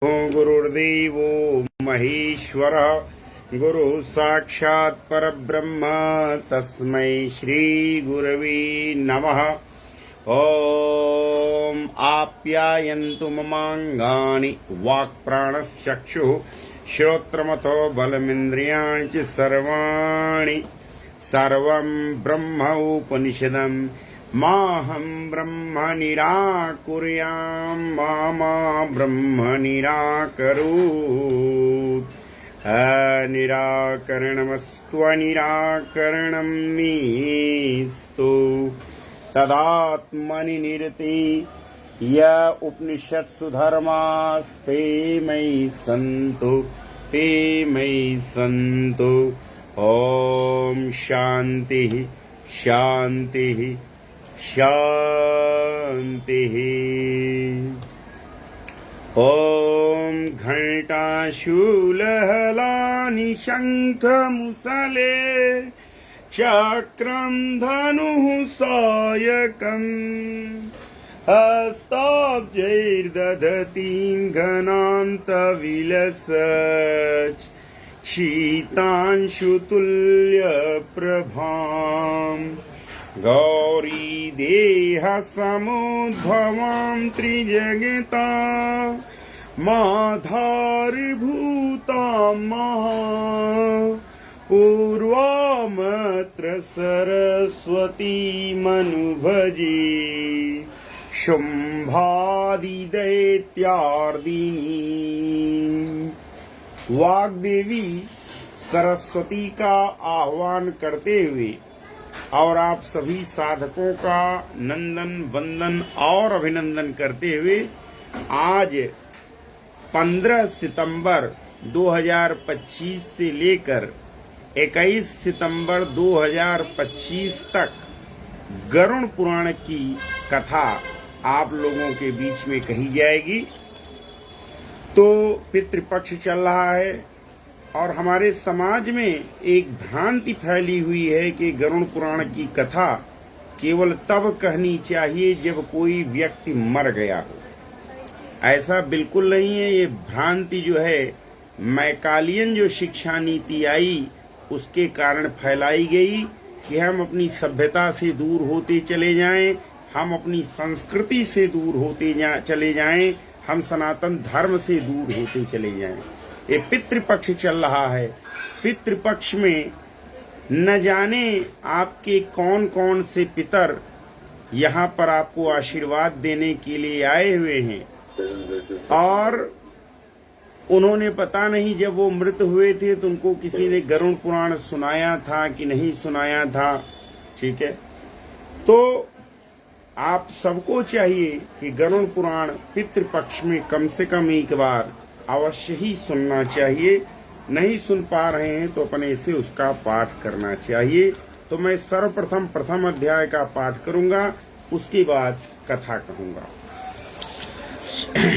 गुरुर्देवो महेश्वरः गुरु साक्षात् परब्रह्म तस्मै श्री गुरवे नमः। ओम आप्यायन्तु ममाङ्गानि वाक्प्राणश्चक्षुः श्रोत्रमथो बलमिन्द्रियाणि च सर्वाणि सर्वं ब्रह्म उपनिषदम् माहं ब्रह्म निराकुर्यां मा ब्रह्म निराकरोत्। निराकरणमस्तु अनिराकरणं मेस्तु तदात्मनि निरते य उपनिषत्सु धर्मास्ते मयि सन्तु। ओम शांति शांति शांति। ओम घंटाशूलहलानि शंखमुसले चक्रं धनुः सायकम् हस्ताब्जैर्दधतीं घनान्तविलसत् शीतांशुतुल्यप्रभाम् गौरी देहसमुद्भवां त्रिजगता माधारभूतां महा पूर्वामत्र सरस्वतीमनुभजे शुम्भादिदैत्यार्दिनी। वाग्देवी सरस्वती का आह्वान करते हुए और आप सभी साधकों का नंदन वंदन और अभिनंदन करते हुए आज 15 सितंबर 2025 से लेकर 21 सितंबर 2025 तक गरुड़ पुराण की कथा आप लोगों के बीच में कही जाएगी। तो पितृपक्ष चल रहा है और हमारे समाज में एक भ्रांति फैली हुई है कि गरुड़ पुराण की कथा केवल तब कहनी चाहिए जब कोई व्यक्ति मर गया हो। ऐसा बिल्कुल नहीं है। ये भ्रांति जो है मैकालियन जो शिक्षा नीति आई उसके कारण फैलाई गई कि हम अपनी सभ्यता से दूर होते चले जाएं, हम अपनी संस्कृति से दूर होते चले जाएं, हम सनातन धर्म से दूर होते चले जाएं। ये पितृपक्ष चल रहा है। पितृपक्ष में न जाने आपके कौन कौन से पितर यहाँ पर आपको आशीर्वाद देने के लिए आए हुए हैं और उन्होंने पता नहीं जब वो मृत हुए थे तो उनको किसी ने गरुड़ पुराण सुनाया था कि नहीं सुनाया था। ठीक है, तो आप सबको चाहिए कि गरुड़ पुराण पितृपक्ष में कम से कम एक बार अवश्य ही सुनना चाहिए। नहीं सुन पा रहे हैं तो अपने से उसका पाठ करना चाहिए। तो मैं सर्वप्रथम प्रथम अध्याय का पाठ करूंगा, उसके बाद कथा कहूंगा।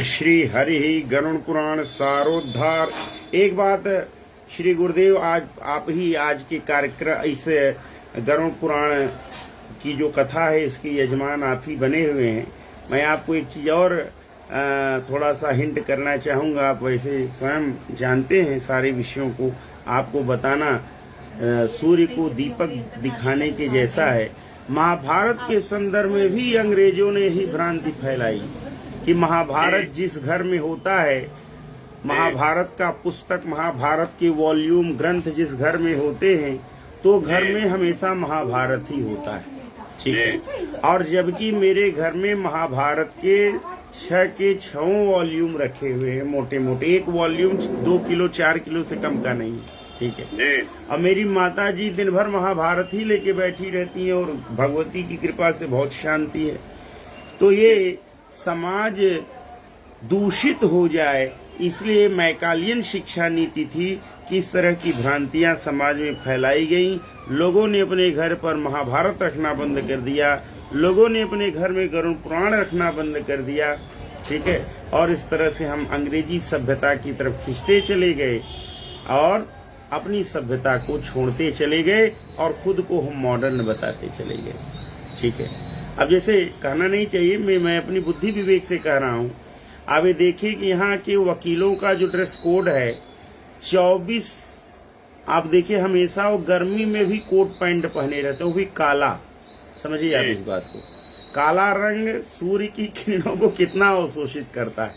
श्री हरि गरुड़ पुराण सारोद्धार। एक बात श्री गुरुदेव, आज आप ही आज के कार्यक्रम इस गरुड़ पुराण की जो कथा है इसकी यजमान आप ही बने हुए हैं। मैं आपको एक चीज और थोड़ा सा हिंट करना चाहूंगा। आप वैसे स्वयं जानते हैं सारे विषयों को, आपको बताना सूर्य को दीपक दिखाने के जैसा है। महाभारत के संदर्भ में भी अंग्रेजों ने ही भ्रांति फैलाई कि महाभारत जिस घर में होता है, महाभारत का पुस्तक, महाभारत के वॉल्यूम ग्रंथ जिस घर में होते हैं तो घर में हमेशा महाभारत ही होता है। ठीक है, और जबकि मेरे घर में महाभारत के 6 वॉल्यूम रखे हुए हैं, मोटे मोटे। एक वॉल्यूम 2 किलो 4 किलो से कम का नहीं। ठीक है, और मेरी माता जी दिन भर महाभारत ही लेके बैठी रहती हैं और भगवती की कृपा से बहुत शांति है। तो ये समाज दूषित हो जाए इसलिए मैकालियन शिक्षा नीति थी कि इस तरह की भ्रांतियां समाज में फैलाई गई। लोगों ने अपने घर पर महाभारत रखना बंद कर दिया, लोगों ने अपने घर में गरुड़ पुराण रखना बंद कर दिया। ठीक है, और इस तरह से हम अंग्रेजी सभ्यता की तरफ खींचते चले गए और अपनी सभ्यता को छोड़ते चले गए और खुद को हम मॉडर्न बताते चले गए। ठीक है, अब जैसे कहना नहीं चाहिए, मैं अपनी बुद्धि विवेक से कह रहा हूँ। अब ये देखिए कि यहाँ के वकीलों का जो ड्रेस कोड है 24, आप देखिए हमेशा वो गर्मी में भी कोट पैंट पहने रहते हैं, वो भी काला। समझिए आप इस बात को, काला रंग सूर्य की किरणों को कितना अवशोषित करता है।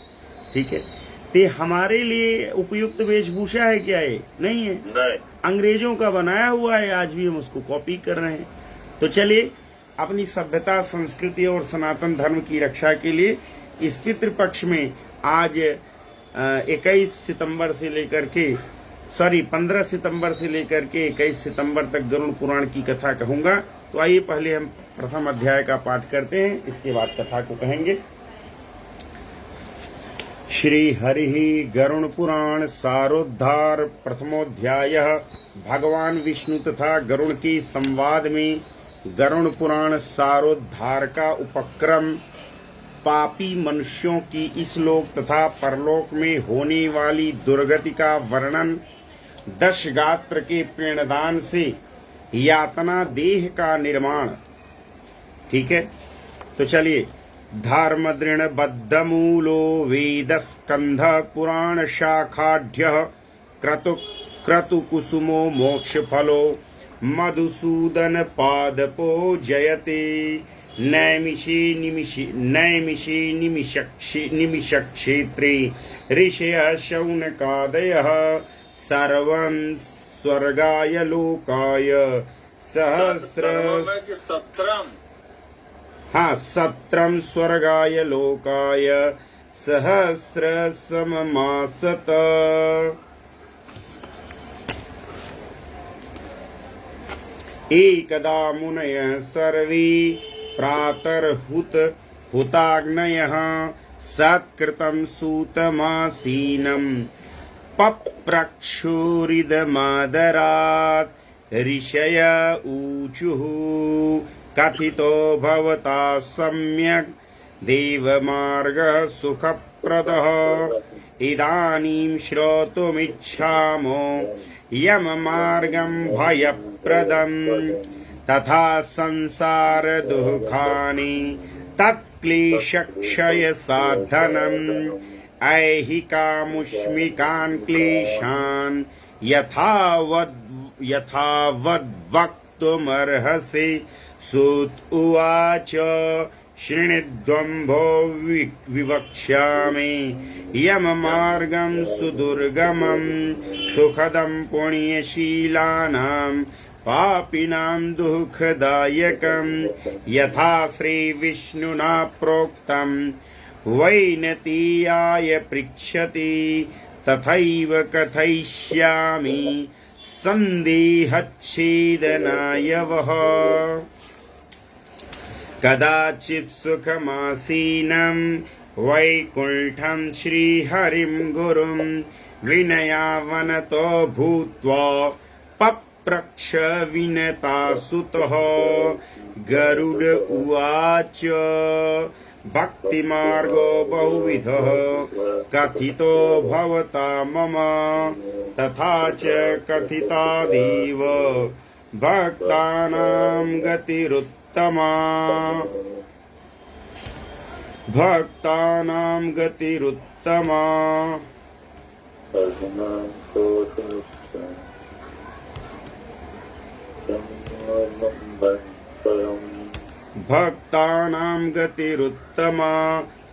ठीक है, तो हमारे लिए उपयुक्त वेशभूषा है क्या? ये नहीं है, अंग्रेजों का बनाया हुआ है, आज भी हम उसको कॉपी कर रहे हैं। तो चलिए अपनी सभ्यता, संस्कृति और सनातन धर्म की रक्षा के लिए इस पितृपक्ष में आज 21 सितंबर से लेकर के 15 सितंबर से लेकर के 21 सितंबर तक गरुड़ पुराण की कथा कहूंगा। तो आइए पहले हम प्रथम अध्याय का पाठ करते हैं, इसके बाद कथा को कहेंगे। श्री हरि गरुड़ पुराण सारोद्धार प्रथमोध्याय। भगवान विष्णु तथा गरुड़ के संवाद में गरुड़ पुराण सारोद्धार का उपक्रम, पापी मनुष्यों की इस लोक तथा परलोक में होने वाली दुर्गति का वर्णन, 10 गात्र के पिंडदान से यातना देह का निर्माण। ठीक है, तो चलिए। धर्म दृढ़ बद्ध मूलो वेद स्कंध पुराण शाखाढ्य क्रतु कुसुमो मोक्ष फलो मधुसूदन पादपो जयते नैमिषे निमिष क्षेत्रे ऋषय शौनकादयः सर्वं स्वर्गाय लोकाय सत्रम स्वर्गाय लोकाय सहस्र सममासत। एकदा मुनयः सर्वे प्रातर्हुताग्नयः सत्कृतं सूतमासीनं पप्रक्षुरिदमादरात् ऋषय ऊचुः कथितो भवता सम्यक् देवमार्गः सुखप्रदः इदानीं श्रोतुमिच्छामो यममार्गं भयप्रदम् तथा संसार दुःखानि तत्क्लेशक्षय साधनम् ऐहिकामुष्मिकान् क्लेशान् यथावद्वक्तुमर्हसि। सूत उवाच शृणुध्वम्भो विवक्ष्यामि यममार्गं सुदुर्गमं सुखदं पुण्यशीलानां पापिनां दुःखदायकं यथा श्रीविष्णुना प्रोक्तं वैनतीयाय पृच्छति तथैव कथयिष्यामि सन्देहच्छेदनाय वः। कदाचित् सुखमासीनं वैकुण्ठं श्रीहरिं गुरुं विनयावनतो भूत्वा पप्रच्छ विनतासुतः। गरुड उवाच भक्तिमार्गो बहुविधः कथितो भवता मम तथा च कथितादेव भक्तानां गतिरुत्तमा। भक्तानां गतिरुत्तमा।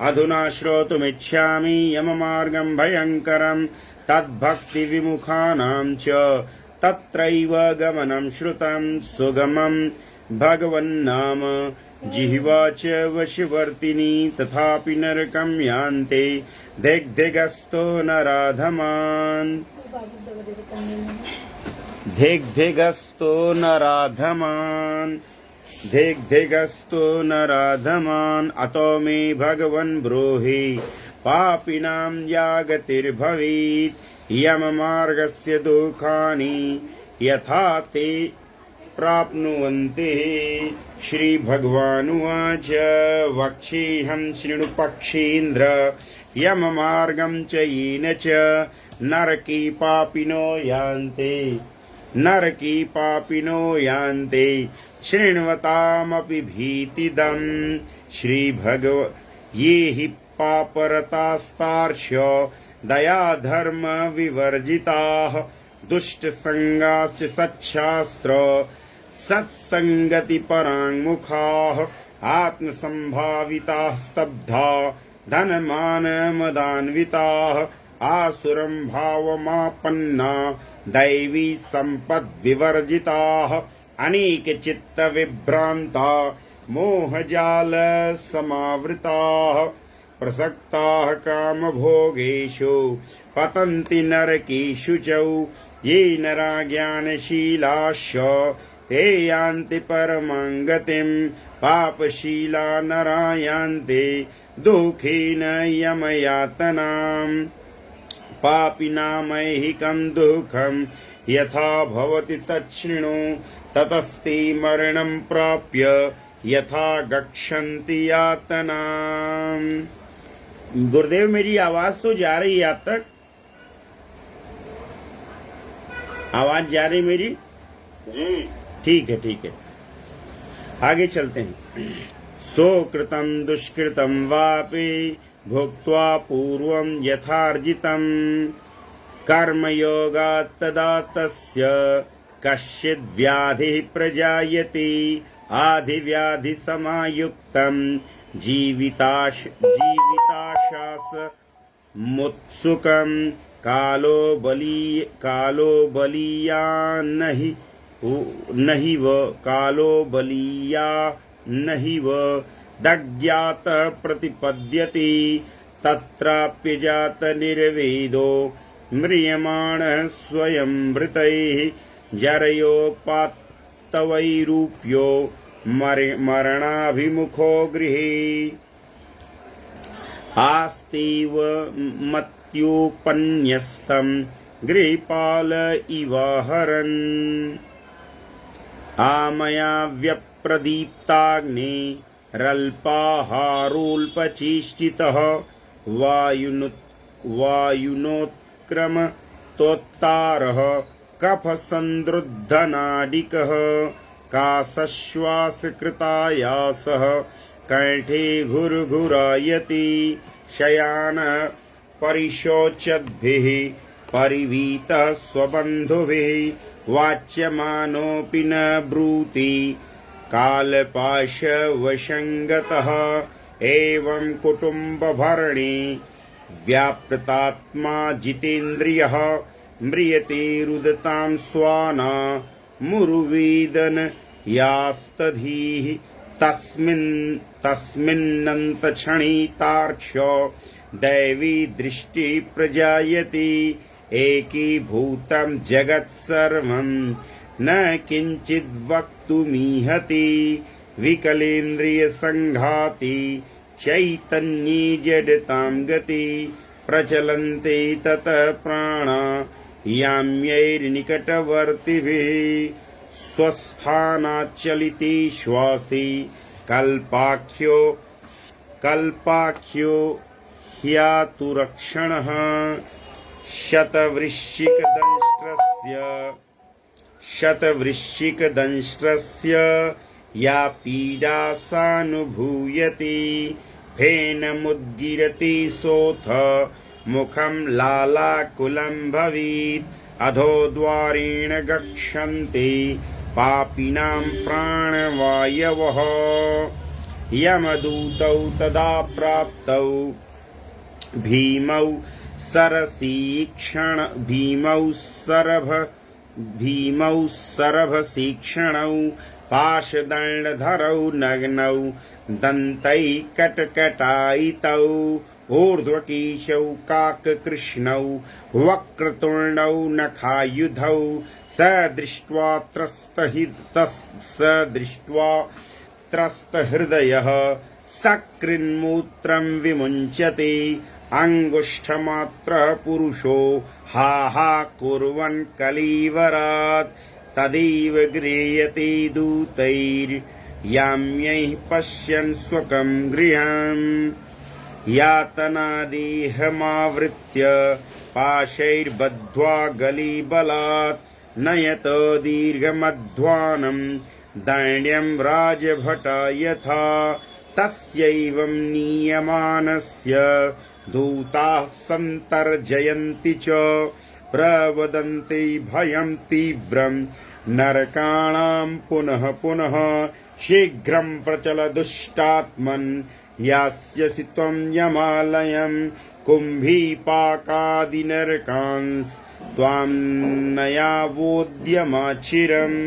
अधुना श्रोतुमिच्छामि यममार्गं भयङ्करं तद्भक्तिविमुखानां च तत्रैव गमनं श्रुतं सुगमं भगवन्नाम जिह्वा च वशवर्तिनी तथापि नरकं यान्ते धिग्धिगस्तो नराधमान्। धिग्धिगस्तो नराधमान् अतो मे भगवन् ब्रूहि पापिनां या गतिर्भवेत् यममार्गस्य दुःखानि यथा ते प्राप्नुवन्ति। श्रीभगवानुवाच वक्ष्येऽहं शृणु पक्षीन्द्र यममार्गं च येन च नरके पापिनो यान्ते शृण्वतामपि भीतिदम्। ये हि पापरतास्तार्क्ष दया धर्म विवर्जिताः दुष्टसंगाश्च सच्छास्त्र सत्संगति पराङ्मुखाः आत्मसंभाविताः स्तब्धा धनमान मदान्विताः आसुरं भावमापन्ना दैवी सम्पद्विवर्जिताः अनेक चित्त विभ्रांता मोहजाल समावृताः प्रसक्ताः कामभोगेषु पतन्ति नरकेषु च ये नरा ज्ञानशीलाश्च ते यान्ति परमां गतिं पापशीला नरा यान्ति दुःखेन यमयातनाम् पापिनामैहिकं दुःखं यथा भवति तच्छृणु ततस्ते मरणं प्राप्य यथा गच्छन्ति यातनाम्। गुरुदेव मेरी आवाज तो जा रही है आप तक? आवाज जा रही मेरी? जी ठीक है आगे चलते हैं। सोकृतं दुष्कृतं वापि भुक्त्वा पूर्वं यथार्जितं कर्मयोगात् तदा तस्य कश्चिद् व्याधिः प्रजायते आधिव्याधि समायुक्तं जीविताशास मुत्सुकं कालो बलीया नहिव दग्यात प्रतिपद्यते तत्राप्यजात निर्वेदो म्रियमाणः स्वयं मृतैः जरयोपात्तवैरूप्यो मरणाभिमुखो गृहे आस्तीव मत्युपन्यस्तं गृहपाल इव हरन् आमया व्यप्रदीप्ताग्ने रल्पाहारोल्पचेष्टितः वायुनोत्क्रमतोत्तारः कफसन्दृद्धनाडिकः काशश्वासकृतायासः कंठे घुरघुरायति शयानः परिशोचद्भिः परिवीतः स्वबन्धुभिः वाच्यमानोऽपि न ब्रूति कालपाशवशङ्गतः एवं कुटुम्बभरणे व्यापृतात्मा जितेन्द्रियः म्रियते रुदतां स्वाना मुरुवेदन यास्तधीः तस्मिन्नन्तक्षणितार्क्ष दैवी दृष्टि प्रजायते एकीभूतं जगत्सर्वं न किञ्चिद् वक्तुमीहति विकलेन्द्रियसङ्घाति चैतन्ये जडतां गति प्रचलन्ते ततः प्राणा याम्यैर्निकटवर्तिभिः स्वस्थानाच्चलिते श्वासे कल्पाख्यो ह्यातुरक्षणः शतवृश्चिकदंष्ट्रस्य या पीडा सानुभूयते फेनमुद्गिरति सोऽथ मुखं लालाकुलं भवेत् अधो द्वारेण गच्छन्ति पापिनां प्राणवायवः यमदूतौ तदा प्राप्तौ भीमौ सरभसीक्षणौ पाशदण्डधरौ नग्नौ दन्तैः कटकटायितौ ऊर्ध्वकेशौ काककृष्णौ वक्रतुण्डौ नखायुधौ स दृष्ट्वा त्रस्तहृदयः सकृन्मूत्रं विमुञ्चते अंगुष्ठमात्रः पुरुषो हा हा कुर्वन् कलीवरात् तदैव गृह्यते दूतैर्याम्यैः पश्यन् स्वकं गृहम् यातनादेहमावृत्य पाशैर्बद्ध्वा गलीबलात् नयत दीर्घमध्वानं दैन्यं राजभटा यथा तस्यैवं नीयमानस्य दूताः सन्तर्जयन्ति च प्रवदन्ति भयं तीव्रं नरकाणां पुनः पुनः शीघ्रं प्रचल दुष्टात्मन् यास्यसि त्वं यमालयं कुम्भीपाकादिनरकांस् त्वां न यावोद्यमाचिरम्।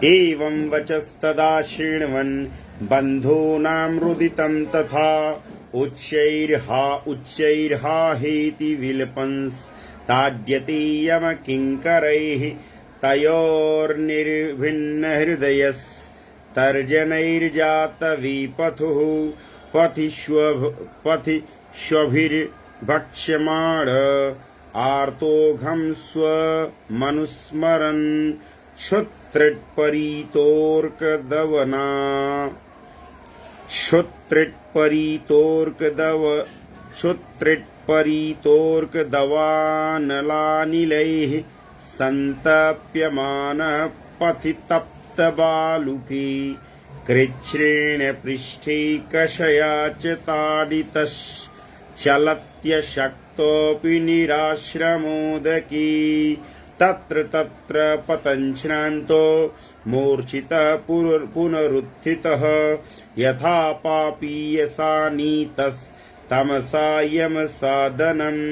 एवं वचस्तदा शृण्वन् बन्धूनां रुदितं तथा उच्चैर्हा हेति विलपंस्ताड्यते यमकिङ्करैः तयोर्निर्भिन्नहृदयस्तर्जनैर्जातविपथुः पथिष्वभिर्भक्ष्यमाण आर्तोघं स्वमनुस्मरन् क्षुत्रिट्परीतोर्कदवानलानिलैः सन्तप्यमानः पथितप्तबालुकी कृच्छ्रेण पृष्ठे कषया च ताडितश्चलत्यशक्तोऽपि निराश्रमोदकी तत्र तत्र पतञ्छ्रान्तो मूर्छितः पुनरुत्थितः यथा पापीयसा नीतस्तमसा यमसादनम्।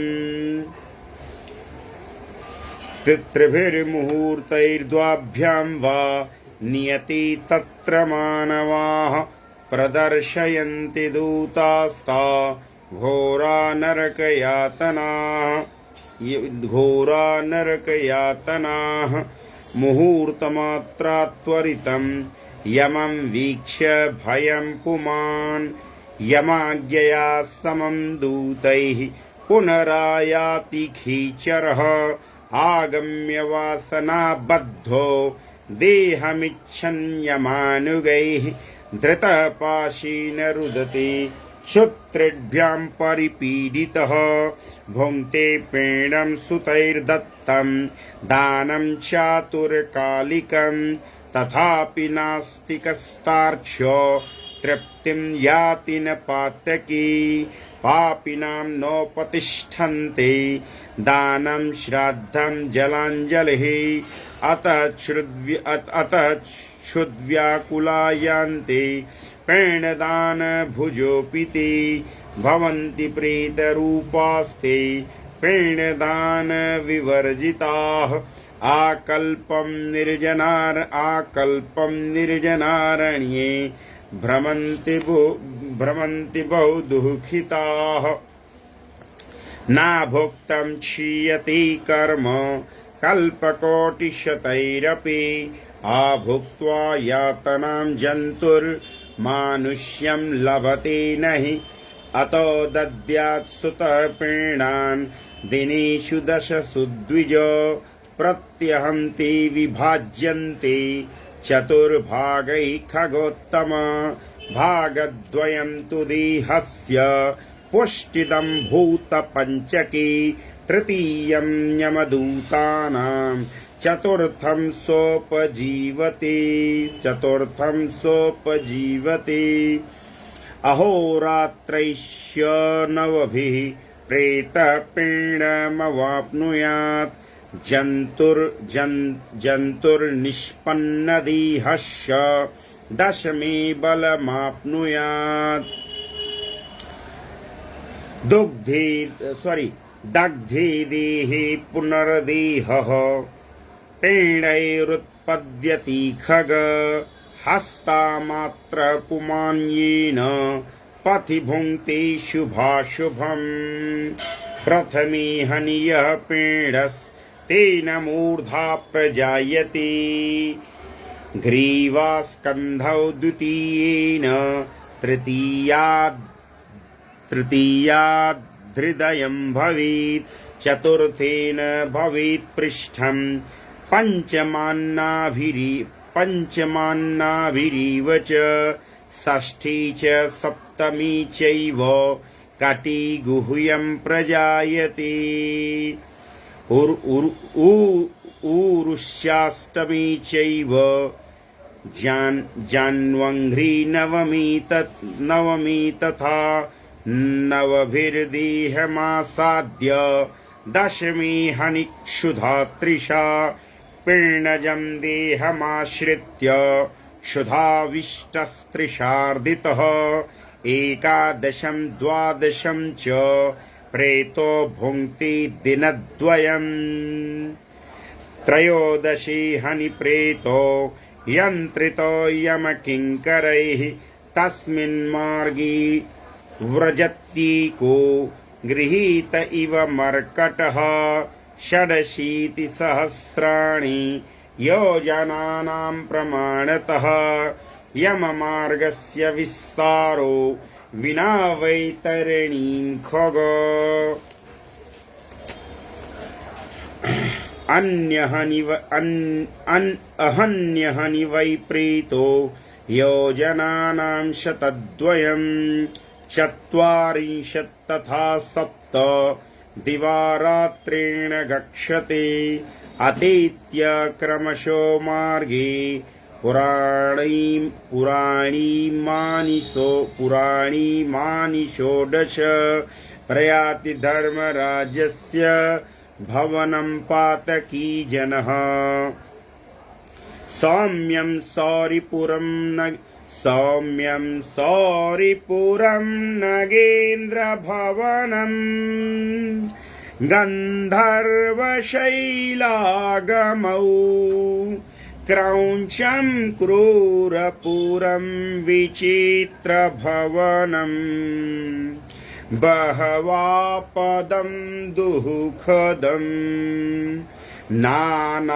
त्रिभिर्मुहूर्तैर्द्वाभ्यां वा नियति तत्र मानवाः प्रदर्शयन्ति दूतास्ता घोरा नरकयातनाः मुहूर्तमात्रात्वरितं यमं वीक्ष्य भयं पुमान् यमाज्ञया समं दूतैः पुनरायाति खीचरः आगम्य वासनाबद्धो देहमिच्छन् यमानुगैः धृतपाशेन रुदते क्षुत्रिभ्यां परिपीडितः भुङ्क्ते पीडं सुतैर्दत्तं दानं चातुर्कालिकं तथापि नास्तिकस्तार्क्ष्यो तृप्तिं याति न पातकी पापिनां नोपतिष्ठन्ते दानं श्राद्धं जलाञ्जलिः अतः क्षुद्व्याकुलायान्ते पेणदान भुजोऽपि ते भवन्ति प्रेतरूपास्ते पेणदान विवर्जिताः आकल्पं निर्जनारण्ये भ्रमन्ति बहु दुःखिताः नाभुक्तं क्षीयते कर्म कल्पकोटिशतैरपि आभुक्त्वा यातनां जन्तुर्मानुष्यं लभते नहि अतो दद्यात् सुतः पेणान् दिनेषु दशसु द्विज प्रत्यहन्ते विभाज्यन्ते चतुर्भागैः खगोत्तम भागद्वयं तु देहस्य पुष्टिदं भूतपञ्चके तृतीयं यमदूतानां चतुर्थं सोपजीवते अहोरात्रैश्च नवभिः प्रेतपेणमवाप्नुयात् जन्तुर्निष्पन्नदेहश्च दशमे बलमाप्नुयात् दग्धे देहे पुनर्देहः पेणैरुत्पद्यति खग हस्तामात्र पुमान्येन पथि भुङ्क्ते शुभाशुभम् प्रथमे हनियः पेणस्तेन मूर्धा प्रजायते ग्रीवास्कन्धौ द्वितीयेन तृतीयाद्धृदयं भवेत् चतुर्थेन भवेत् पृष्ठं पञ्चमान्नाभिरिव च षष्ठी च सप्तमी चैव कटिगुह्यं प्रजायते ऊरुष्याष्टमी चैव जान्वङ्घ्रि नवमी तथा नवभिर्देहमासाद्य दशमी हनिक्षुधा त्रिषा पिण्डजं देहमाश्रित्य क्षुधाविष्टस्त्रिषार्दितः एकादशं द्वादशं च प्रेतो भुङ्क्ति दिनद्वयम् त्रयोदशी हनिप्रेतो यन्त्रितो यमकिङ्करैः तस्मिन् मार्गी व्रजत्येको गृहीत इव मर्कटः षडशीतिसहस्राणि योजनानां प्रमाणतः यममार्गस्य विस्तारो विना वैतरणीं खग अहन्यहनि वै प्रीतो योजनानां शतद्वयम् चत्वारिंशत् तथा सप्त दिवारात्रेण गच्छते अतीत्य क्रमशो मार्गे पुराणीमानि षोडश प्रयाति धर्मराजस्य भवनं पातकी जनः सौम्यं सौरिपुरं नगेन्द्रभवनम् गन्धर्वशैलागमौ क्रौञ्चं क्रूरपुरं विचित्रभवनम् बहवापदं दुःखदम् नानाक्रन्दपुरं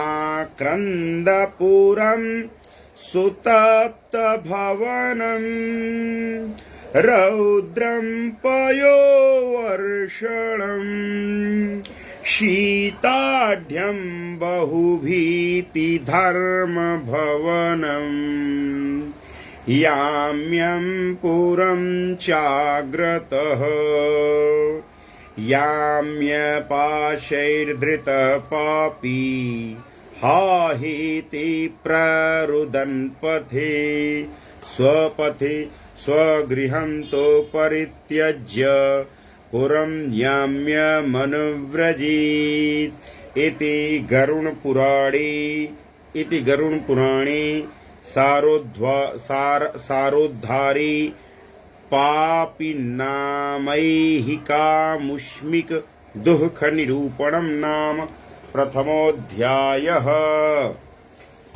सुतप्तभवनम् रौद्रं पयोवर्षणम् शीताढ्यं बहुभीतिधर्मभवनम् याम्यं पुरं चाग्रतः याम्यपाशैर्धृतपापी हाहीति प्ररुदन् पथे स्वगृहं तो परित्यज्य पुरं याम्यमनुव्रजीत् इति गरुणपुराणे सारोद्धारी पापिनामैहिकामुष्मिक दुःख निरूपणम नाम प्रथमोध्यायः।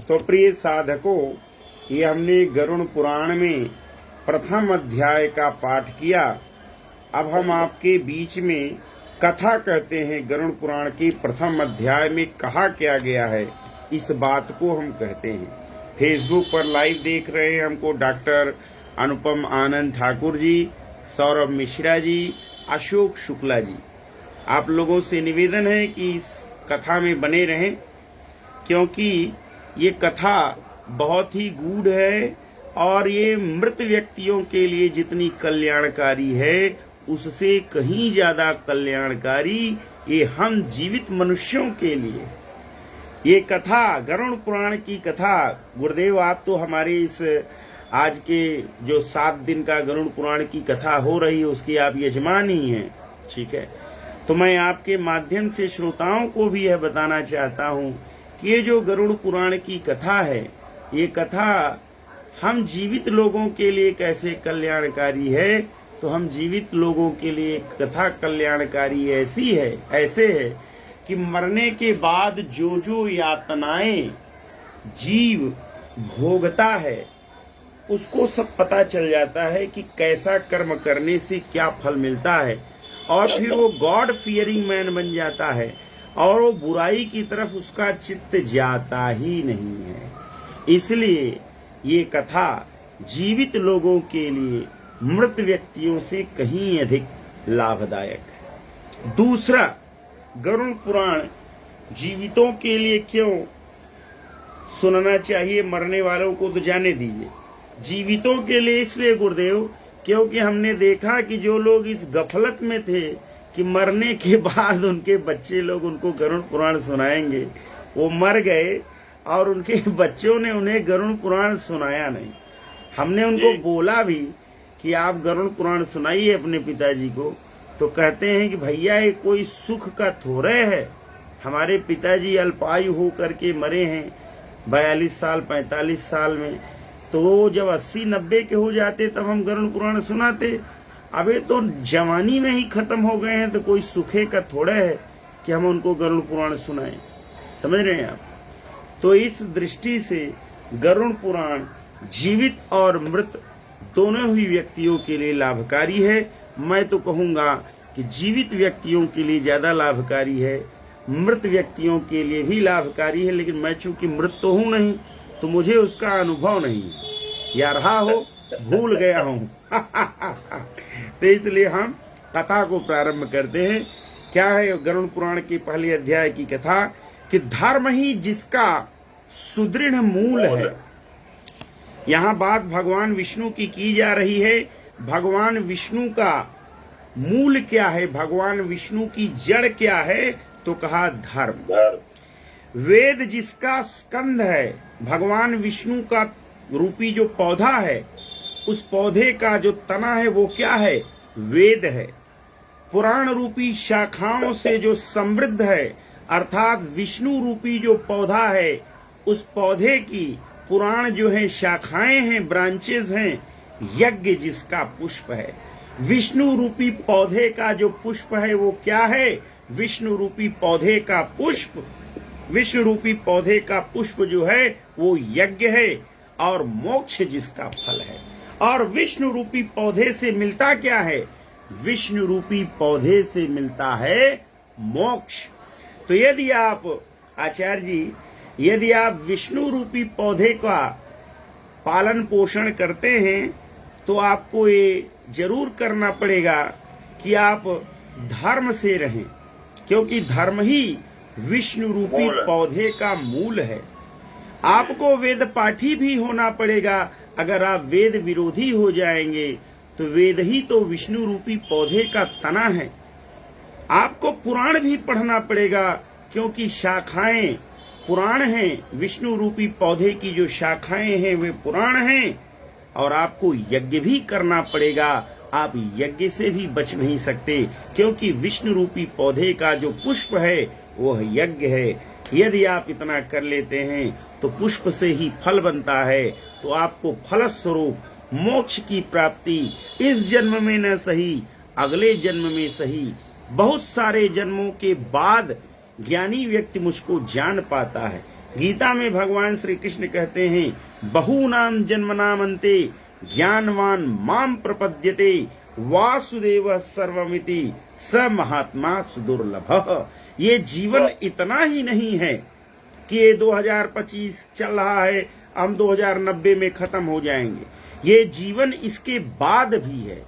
तो प्रिय साधकों, ये हमने गरुण पुराण में प्रथम अध्याय का पाठ किया। अब हम आपके बीच में कथा कहते हैं। गरुण पुराण के प्रथम अध्याय में कहा क्या गया है, इस बात को हम कहते हैं। फेसबुक पर लाइव देख रहे हैं हमको डॉक्टर अनुपम आनंद ठाकुर जी, सौरभ मिश्रा जी, अशोक शुक्ला जी। आप लोगों से निवेदन है कि इस कथा में बने रहें, क्योंकि ये कथा बहुत ही गूढ़ है और ये मृत व्यक्तियों के लिए जितनी कल्याणकारी है उससे कहीं ज्यादा कल्याणकारी ये हम जीवित मनुष्यों के लिए ये कथा, गरुण पुराण की कथा। गुरुदेव, आप तो हमारे इस आज के जो 7 दिन का गरुड़ पुराण की कथा हो रही है उसकी आप यजमान ही हैं, ठीक है। तो मैं आपके माध्यम से श्रोताओं को भी यह बताना चाहता हूँ कि ये जो गरुड़ पुराण की कथा है, ये कथा हम जीवित लोगों के लिए कैसे कल्याणकारी है। तो हम जीवित लोगों के लिए कथा कल्याणकारी ऐसे है कि मरने के बाद जो यातनाएं जीव भोगता है उसको सब पता चल जाता है कि कैसा कर्म करने से क्या फल मिलता है, और फिर वो गॉड फियरिंग मैन बन जाता है और वो बुराई की तरफ उसका चित्त जाता ही नहीं है। इसलिए ये कथा जीवित लोगों के लिए मृत व्यक्तियों से कहीं अधिक लाभदायक है। दूसरा, गरुड़ पुराण जीवितों के लिए क्यों सुनना चाहिए, मरने वालों को तो जाने दीजिए। जीवितों के लिए इसलिए गुरुदेव, क्योंकि हमने देखा कि जो लोग इस गफलत में थे कि मरने के बाद उनके बच्चे लोग उनको गरुड़ पुराण सुनाएंगे। वो मर गए और उनके बच्चों ने उन्हें गरुड़ पुराण सुनाया नहीं। हमने उनको बोला भी कि आप गरुड़ पुराण सुनाइए अपने पिताजी को, तो कहते हैं कि भैया ये कोई सुख का थोड़े है, हमारे पिताजी अल्पायु हो करके मरे हैं 42 साल 45 साल में, तो जब 80-90 के हो जाते तब हम गरुड़ पुराण सुनाते। अब ये तो जवानी में ही खत्म हो गए हैं, तो कोई सुखे का थोड़ा है कि हम उनको गरुड़ पुराण सुनाएं। समझ रहे हैं आप? तो इस दृष्टि से गरुड़ पुराण जीवित और मृत दोनों ही व्यक्तियों के लिए लाभकारी है। मैं तो कहूंगा कि जीवित व्यक्तियों के लिए ज्यादा लाभकारी है, मृत व्यक्तियों के लिए भी लाभकारी है, लेकिन मैं चूंकि मृत तो हूं नहीं, तो मुझे उसका अनुभव नहीं है, या रहा हो भूल गया हूं। तो इसलिए हम कथा को प्रारंभ करते हैं। क्या है गरुड़ पुराण के पहले अध्याय की कथा? कि धर्म ही जिसका सुदृढ़ मूल है। यहाँ बात भगवान विष्णु की जा रही है। भगवान विष्णु का मूल क्या है, भगवान विष्णु की जड़ क्या है? तो कहा धर्म। वेद जिसका स्कंद है, भगवान विष्णु का रूपी जो पौधा है, उस पौधे का जो तना है वो क्या है? वेद है। पुराण रूपी शाखाओं से जो समृद्ध है, अर्थात विष्णु रूपी जो पौधा है, उस पौधे की पुराण जो है शाखाएं हैं, ब्रांचेस हैं। यज्ञ जिसका पुष्प है, विष्णु रूपी पौधे का जो पुष्प है वो क्या है? विष्णु रूपी पौधे का पुष्प, विष्णु रूपी पौधे का पुष्प जो है वो यज्ञ है। और मोक्ष जिसका फल है। और विष्णु रूपी पौधे से मिलता क्या है? विष्णु रूपी पौधे से मिलता है मोक्ष। तो यदि आप आचार्य जी, यदि आप विष्णु रूपी पौधे का पालन पोषण करते हैं, तो आपको ये जरूर करना पड़ेगा कि आप धर्म से रहें, क्योंकि धर्म ही विष्णु रूपी पौधे का मूल है। आपको वेद पाठी भी होना पड़ेगा। अगर आप वेद विरोधी हो जाएंगे तो वेद ही तो विष्णु रूपी पौधे का तना है। आपको पुराण भी पढ़ना पड़ेगा, क्योंकि शाखाएं पुराण हैं। विष्णु रूपी पौधे की जो शाखाएं हैं वे पुराण हैं। और आपको यज्ञ भी करना पड़ेगा। आप यज्ञ से भी बच नहीं सकते, क्योंकि विष्णु रूपी पौधे का जो पुष्प है वह यज्ञ है। यदि आप इतना कर लेते हैं तो पुष्प से ही फल बनता है। तो आपको फलस्वरूप मोक्ष की प्राप्ति इस जन्म में न सही, अगले जन्म में सही, बहुत सारे जन्मों के बाद ज्ञानी व्यक्ति मुझको जान पाता है। गीता में भगवान श्री कृष्ण कहते हैं, बहूनाम जन्मनाम अन्ते ज्ञानवान माम प्रपद्यते वासुदेव सर्वमिति स महात्मा सुदुर्लभ। ये जीवन इतना ही नहीं है कि ये 2025 चल रहा है, हम 2090 में खत्म हो जाएंगे। ये जीवन इसके बाद भी है।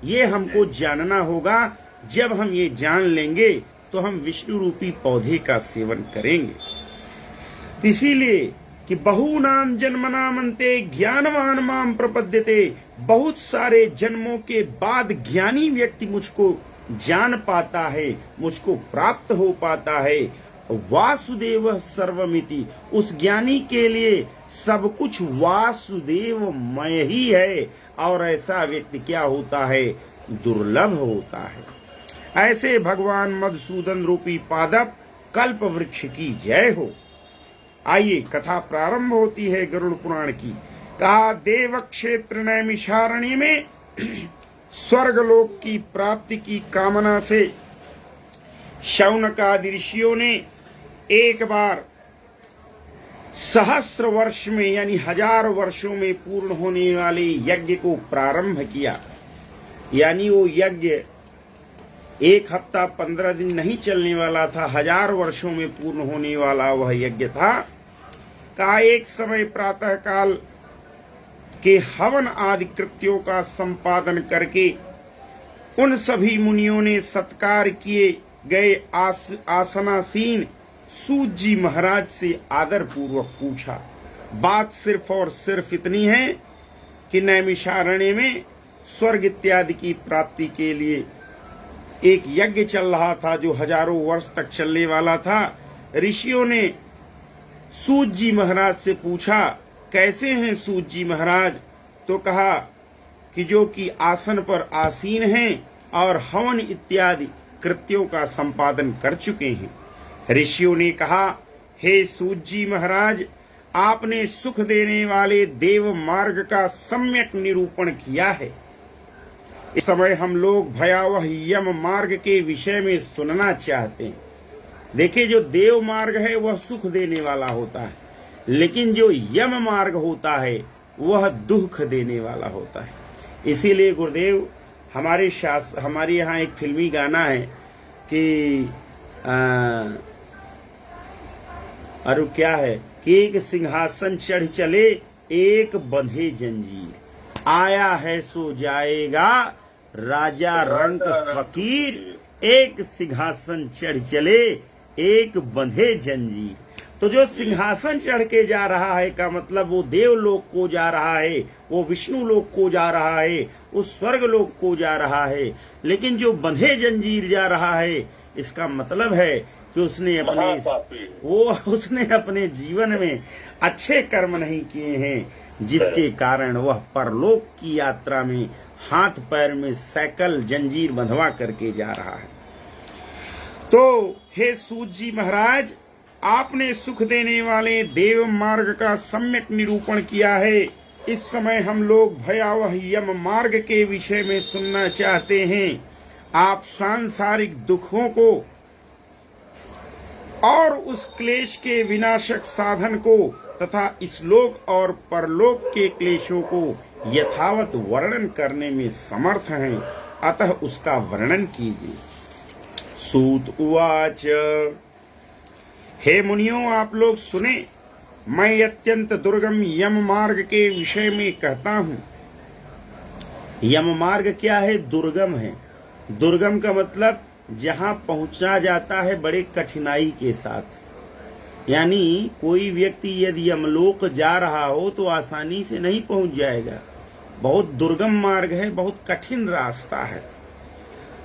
ये हमको जानना होगा। जब हम ये जान लेंगे तो हम विष्णु रूपी पौधे का सेवन करेंगे। इसीलिए कि बहुनाम जन्मनाम अन्ते ज्ञानवान माम प्रपद्यते, बहुत सारे जन्मों के बाद ज्ञानी व्यक्ति मुझको जान पाता है, मुझको प्राप्त हो पाता है। वासुदेव सर्वमिति, उस ज्ञानी के लिए सब कुछ वासुदेवमय ही है। और ऐसा व्यक्ति क्या होता है? दुर्लभ होता है। ऐसे भगवान मधुसूदन रूपी पादप कल्प वृक्ष की जय हो। आइए कथा प्रारंभ होती है गरुड़ पुराण की। कहा, देव क्षेत्र नैमिषारण्य में स्वर्गलोक की प्राप्ति की कामना से शौनकादि ऋषियों ने एक बार सहस्र वर्ष में यानी 1000 वर्षों में पूर्ण होने वाले यज्ञ को प्रारंभ किया। यानी वो यज्ञ 1 हफ्ता 15 दिन नहीं चलने वाला था, 1000 वर्षों में पूर्ण होने वाला वह यज्ञ था। का एक समय प्रातः काल के हवन आदि कृत्यों का संपादन करके उन सभी मुनियों ने सत्कार किए गए आसनासीन सूत जी महाराज से आदर पूर्वक पूछा। बात सिर्फ और सिर्फ इतनी है कि नैमिषारण्य में स्वर्ग इत्यादि की प्राप्ति के लिए एक यज्ञ चल रहा था जो हजारों वर्ष तक चलने वाला था। ऋषियों ने सूत जी महाराज से पूछा, कैसे हैं सूत जी महाराज? तो कहा कि जो कि आसन पर आसीन हैं और हवन इत्यादि कृत्यों का संपादन कर चुके हैं। ऋषियों ने कहा, हे सूत जी महाराज, आपने सुख देने वाले देव मार्ग का सम्यक निरूपण किया है। इस समय हम लोग भयावह यम मार्ग के विषय में सुनना चाहते हैं। देखिए, जो देव मार्ग है वह सुख देने वाला होता है, लेकिन जो यम मार्ग होता है वह दुख देने वाला होता है। इसीलिए गुरुदेव, हमारे यहाँ एक फिल्मी गाना है कि और क्या है कि एक सिंहासन चढ़ चले, एक बंधे जंजीर, आया है सो जाएगा राजा रंक फकीर। एक सिंहासन चढ़ चले, एक बंधे जंजीर। तो जो सिंहासन चढ़ के जा रहा है का मतलब वो देवलोक को जा रहा है, वो विष्णु लोक को जा रहा है, वो स्वर्ग लोक को जा रहा है। लेकिन जो बंधे जंजीर जा रहा है, इसका मतलब है कि उसने अपने जीवन में अच्छे कर्म नहीं किए हैं, जिसके कारण वह परलोक की यात्रा में हाथ पैर में सैकल जंजीर बंधवा करके जा रहा है। तो हे सूत जी महाराज, आपने सुख देने वाले देव मार्ग का सम्यक निरूपण किया है। इस समय हम लोग भयावह यम मार्ग के विषय में सुनना चाहते हैं। आप सांसारिक दुखों को और उस क्लेश के विनाशक साधन को तथा इस लोक और परलोक के क्लेशों को यथावत वर्णन करने में समर्थ हैं, अतः उसका वर्णन कीजिए। सूत उवाच, हे मुनियों, आप लोग सुने, मैं अत्यंत दुर्गम यम मार्ग के विषय में कहता हूँ। यम मार्ग क्या है? दुर्गम है। दुर्गम का मतलब जहाँ पहुंचा जाता है बड़े कठिनाई के साथ। यानी कोई व्यक्ति यदि यमलोक जा रहा हो तो आसानी से नहीं पहुंच जाएगा। बहुत दुर्गम मार्ग है, बहुत कठिन रास्ता है।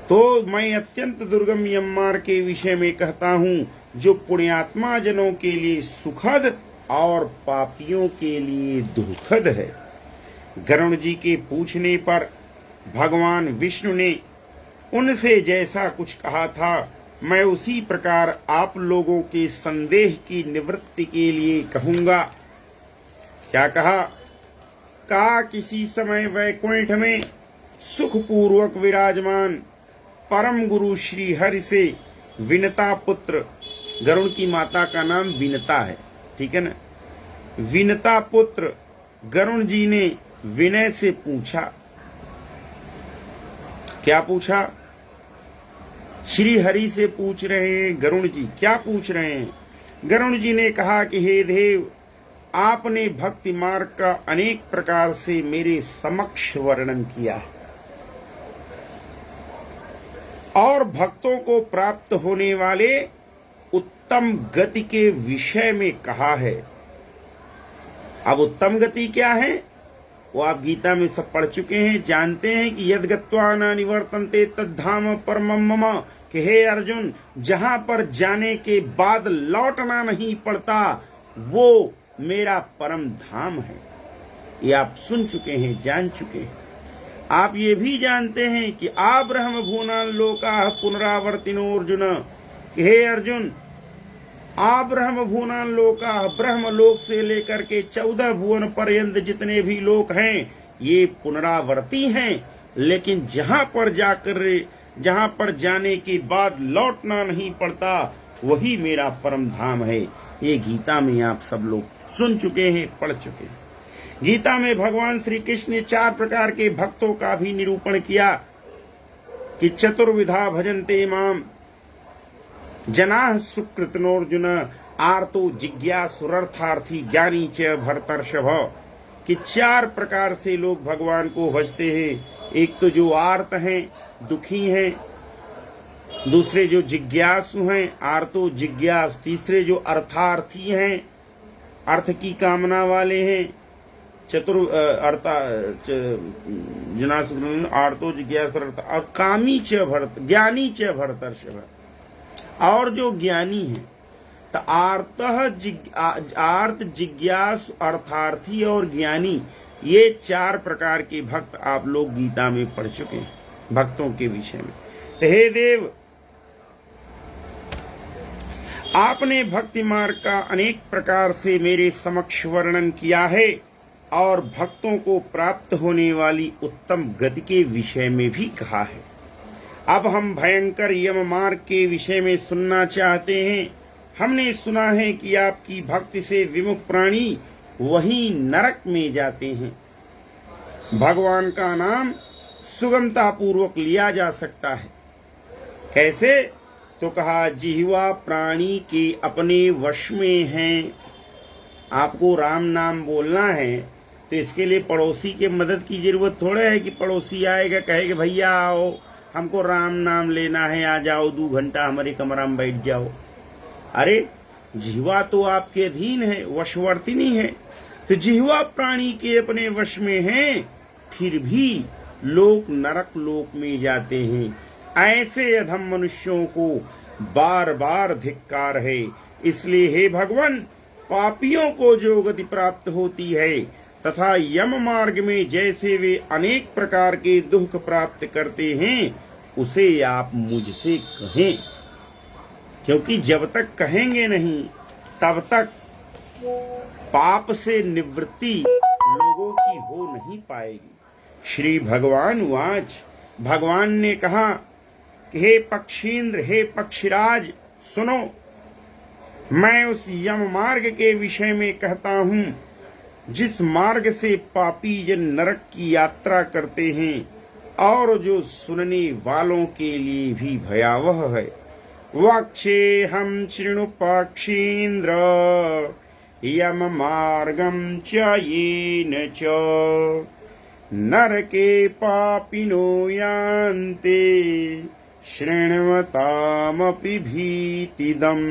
तो मैं अत्यंत दुर्गम यम मार्ग के विषय में कहता हूँ, जो पुण्यात्मा जनों के लिए सुखद और पापियों के लिए दुखद है। गरुण जी के पूछने पर भगवान विष्णु ने उनसे जैसा कुछ कहा था, मैं उसी प्रकार आप लोगों के संदेह की निवृत्ति के लिए कहूंगा। क्या कहा? किसी समय वैकुंठ में सुखपूर्वक विराजमान परम गुरु श्री हरि से विनता पुत्र, गरुण की माता का नाम विनता है, ठीक है ना? विनता पुत्र गरुण जी ने विनय से पूछा। क्या पूछा? श्री हरि से पूछ रहे हैं गरुण जी। क्या पूछ रहे हैं? गरुण जी ने कहा कि हे देव, आपने भक्ति मार्ग का अनेक प्रकार से मेरे समक्ष वर्णन किया और भक्तों को प्राप्त होने वाले उत्तम गति के विषय में कहा है। अब उत्तम गति क्या है वो आप गीता में सब पढ़ चुके हैं, जानते हैं कि यद गत्वा न निवर्तन्ते तद्धाम परमम मम, कि हे अर्जुन, जहां पर जाने के बाद लौटना नहीं पड़ता वो मेरा परम धाम है। ये आप सुन चुके हैं, जान चुके हैं। आप ये भी जानते हैं कि आ ब्रह्म भुवनान लोका पुनरावर्तिनो अर्जुन, कि हे अर्जुन, आ ब्रह्म भुवनान लोका, ब्रह्म लोक से लेकर के 14 भुवन पर्यंत जितने भी लोक हैं ये पुनरावर्ती हैं, लेकिन जहां पर जाने के बाद लौटना नहीं पड़ता वही मेरा परम धाम है। ये गीता में आप सब लोग सुन चुके हैं, पढ़ चुके हैं। गीता में भगवान श्री कृष्ण ने 4 प्रकार के भक्तों का भी निरूपण किया कि चतुर्विधा भजन्ते माम जनाः सुकृतनोर्जुन, आर्तो जिज्ञासुरर्थार्थी ज्ञानी च भरतर्षभ, कि 4 प्रकार से लोग भगवान को भजते हैं। एक तो जो आर्त हैं, दुखी हैं, दूसरे जो जिज्ञासु हैं, आर्तो जिज्ञास, तीसरे जो अर्थार्थी हैं, अर्थ की कामना वाले हैं, जिनासु आर्तो जिज्ञासु और कामी च भरत ज्ञानी च भरतर्षभ। और जो ज्ञानी है तो आर्त जिज्ञास अर्थार्थी और ज्ञानी, ये 4 प्रकार के भक्त आप लोग गीता में पढ़ चुके हैं भक्तों के विषय में। तो हे देव, आपने भक्ति मार्ग का अनेक प्रकार से मेरे समक्ष वर्णन किया है और भक्तों को प्राप्त होने वाली उत्तम गति के विषय में भी कहा है। अब हम भयंकर यम मार्ग के विषय में सुनना चाहते हैं। हमने सुना है कि आपकी भक्ति से विमुख प्राणी वहीं नरक में जाते हैं। भगवान का नाम सुगमता पूर्वक लिया जा सकता है। कैसे? तो कहा जिह्वा प्राणी के अपने वश में है। आपको राम नाम बोलना है तो इसके लिए पड़ोसी के मदद की जरूरत थोड़ा है कि पड़ोसी आएगा कहेगा भैया आओ हमको राम नाम लेना है, आ जाओ 2 घंटा हमारे कमरा में बैठ जाओ। अरे जिह्वा तो आपके अधीन है, वशवर्तिनी है। तो जिह्वा प्राणी के अपने वश में है, फिर भी लोग नरक लोक में जाते हैं। ऐसे अधम मनुष्यों को बार बार धिक्कार है। इसलिए हे भगवान, पापियों को जो गति प्राप्त होती है तथा यम मार्ग में जैसे वे अनेक प्रकार के दुख प्राप्त करते हैं, उसे आप मुझसे कहें, क्योंकि जब तक कहेंगे नहीं तब तक पाप से निवृत्ति लोगों की हो नहीं पाएगी। श्री भगवान वाच, भगवान ने कहा कि हे पक्षींद्र, हे पक्षीराज, सुनो, मैं उस यम मार्ग के विषय में कहता हूं जिस मार्ग से पापी जन नरक की यात्रा करते हैं और जो सुनने वालों के लिए भी भयावह है। वक्षे हम शृणु पक्षींद्र यम मार्गम च येन च नरके पापिनो यान्ते शृण्वतामपि भीतिदम्।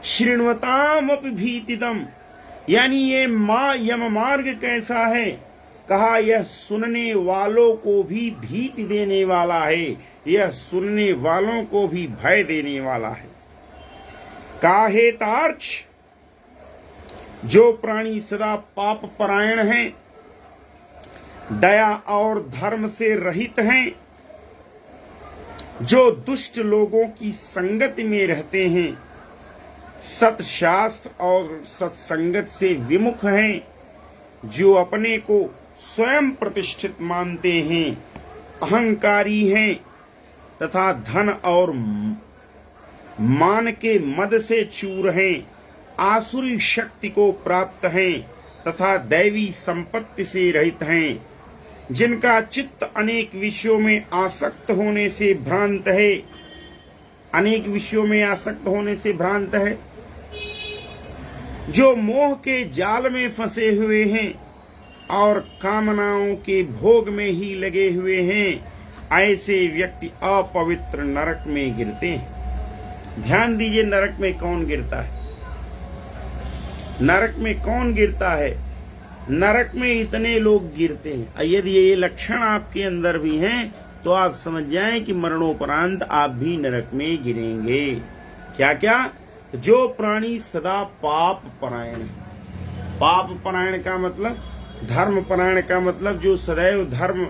शृण्वतामपि भीतिदम् यानी ये यम मार्ग कैसा है? कहा यह सुनने वालों को भी भीति देने वाला है, यह सुनने वालों को भी भय देने वाला है। काहे तार्च, जो प्राणी सदा पाप परायण हैं, दया और धर्म से रहित हैं, जो दुष्ट लोगों की संगति में रहते हैं, सतशास्त्र और सत्संगत से विमुख हैं, जो अपने को स्वयं प्रतिष्ठित मानते हैं, अहंकारी हैं तथा धन और मान के मद से चूर हैं, आसुरी शक्ति को प्राप्त हैं तथा दैवी संपत्ति से रहित हैं, जिनका चित्त अनेक विषयों में आसक्त होने से भ्रांत है। अनेक विषयों में आसक्त होने से भ्रांत है, जो मोह के जाल में फंसे हुए हैं और कामनाओं के भोग में ही लगे हुए हैं। ऐसे व्यक्ति अपवित्र नरक में गिरते हैं। ध्यान दीजिए, नरक में कौन गिरता है? नरक में कौन गिरता है? नरक में इतने लोग गिरते हैं। यदि ये लक्षण आपके अंदर भी हैं तो आप समझ जाएं कि मरणोपरांत आप भी नरक में गिरेंगे। क्या क्या? जो प्राणी सदा पाप परायण है। पाप परायण का मतलब, धर्म परायण का मतलब जो सदैव धर्म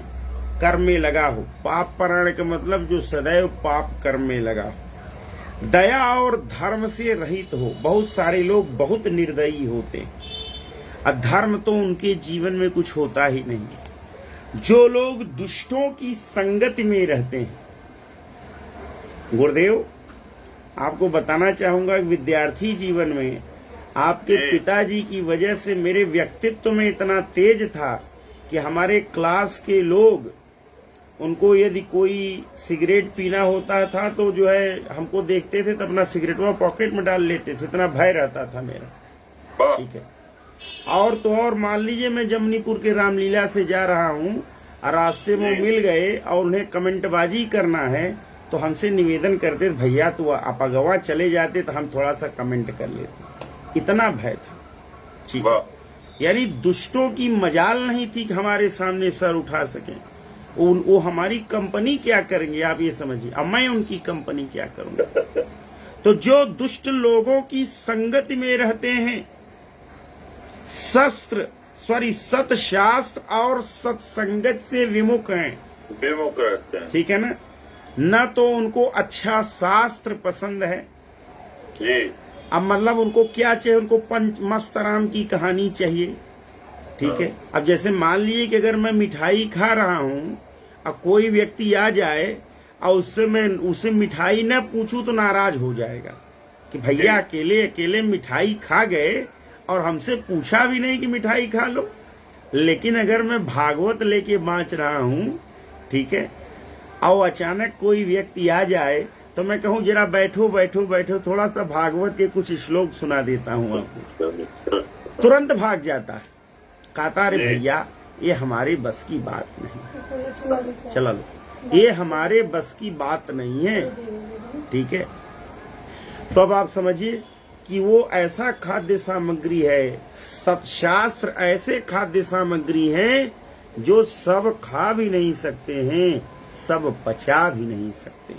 कर्म में लगा हो। पाप परायण का मतलब जो सदैव पाप कर्म में लगा हो। दया और धर्म से रहित हो। बहुत सारे लोग बहुत निर्दयी होते हैं, अधर्म तो उनके जीवन में कुछ होता ही नहीं। जो लोग दुष्टों की संगति में रहते हैं, गुरुदेव आपको बताना चाहूंगा, विद्यार्थी जीवन में आपके पिताजी की वजह से मेरे व्यक्तित्व में इतना तेज था कि हमारे क्लास के लोग, उनको यदि कोई सिगरेट पीना होता था तो जो है हमको देखते थे तो अपना सिगरेट वो पॉकेट में डाल लेते थे, इतना भय रहता था मेरा। ठीक है। और तो और मान लीजिए मैं जमनीपुर के रामलीला से जा रहा हूँ और रास्ते में मिल गए और उन्हें कमेंटबाजी करना है तो हमसे निवेदन करते भैया तो आप अगवा चले जाते तो हम थोड़ा सा कमेंट कर लेते। इतना भय था। ठीक है। यानी दुष्टों की मजाल नहीं थी कि हमारे सामने सर उठा सकें। वो हमारी कंपनी क्या करेंगे, आप ये समझिए। अब मैं उनकी कंपनी क्या करूंगा। तो जो दुष्ट लोगों की संगति में रहते हैं, सतशास्त्र और सत्संगत से विमुख रहते हैं, ठीक है ना। न तो उनको अच्छा शास्त्र पसंद है जी। अब मतलब उनको क्या चाहिए, उनको पंच मस्तराम की कहानी चाहिए, ठीक है। अब जैसे मान लीजिए कि अगर मैं मिठाई खा रहा हूं और कोई व्यक्ति आ जाए और उससे मैं उसे मिठाई न पूछूं तो नाराज हो जाएगा कि भैया अकेले अकेले मिठाई खा गए और हमसे पूछा भी नहीं कि मिठाई खा लो। लेकिन अगर मैं भागवत लेके बाँच रहा हूं, ठीक है, और अचानक कोई व्यक्ति आ जाए तो मैं कहूं जरा बैठो बैठो बैठो, थोड़ा सा भागवत के कुछ श्लोक सुना देता हूं आपको, तुरंत भाग जाता है, कहता अरे भैया ये हमारे बस की बात नहीं, चला लो, ये हमारे बस की बात नहीं है, ठीक है। तो अब आप समझिए कि वो ऐसा खाद्य सामग्री है, सत्शास्त्र ऐसे खाद्य सामग्री है जो सब खा भी नहीं सकते हैं, सब पचा भी नहीं सकते।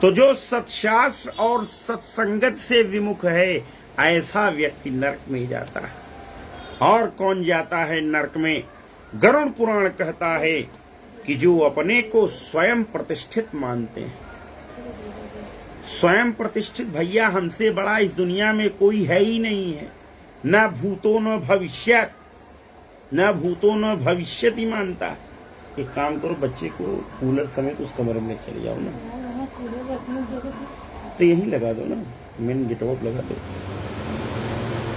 तो जो सत्शास्त्र और सत्संगत से विमुख है, ऐसा व्यक्ति नरक में जाता है। और कौन जाता है नरक में? गरुड़ पुराण कहता है कि जो अपने को स्वयं प्रतिष्ठित मानते हैं। स्वयं प्रतिष्ठित, भैया हमसे बड़ा इस दुनिया में कोई है ही नहीं है, न भूतो न भविष्यत, न भूतो न भविष्यत ही मानता। एक काम करो, बच्चे को कूलर समेत उस कमरे में चले जाओ ना, तो यहीं लगा दो ना, मेन गेट आउट लगा दो।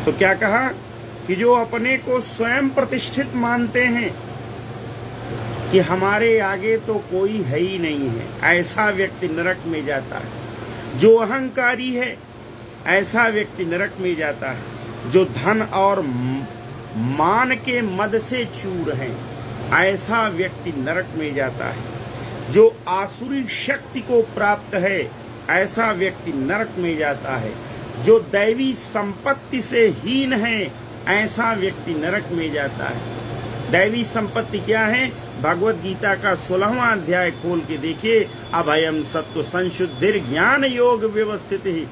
तो क्या कहा कि जो अपने को स्वयं प्रतिष्ठित मानते हैं कि हमारे आगे तो कोई है ही नहीं है, ऐसा व्यक्ति नरक में जाता है। जो अहंकारी है, ऐसा व्यक्ति नरक में जाता है। जो धन और मान के मद से चूर है, ऐसा व्यक्ति नरक में जाता है। जो आसुरी शक्ति को प्राप्त है, ऐसा व्यक्ति नरक में जाता है। जो दैवी संपत्ति से हीन है, ऐसा व्यक्ति नरक में जाता है। दैवी संपत्ति क्या है? भगवत गीता का 16वां अध्याय खोल के देखिए। अभयम सत्व संशुद्धिर ज्ञान योग व्यवस्थित ही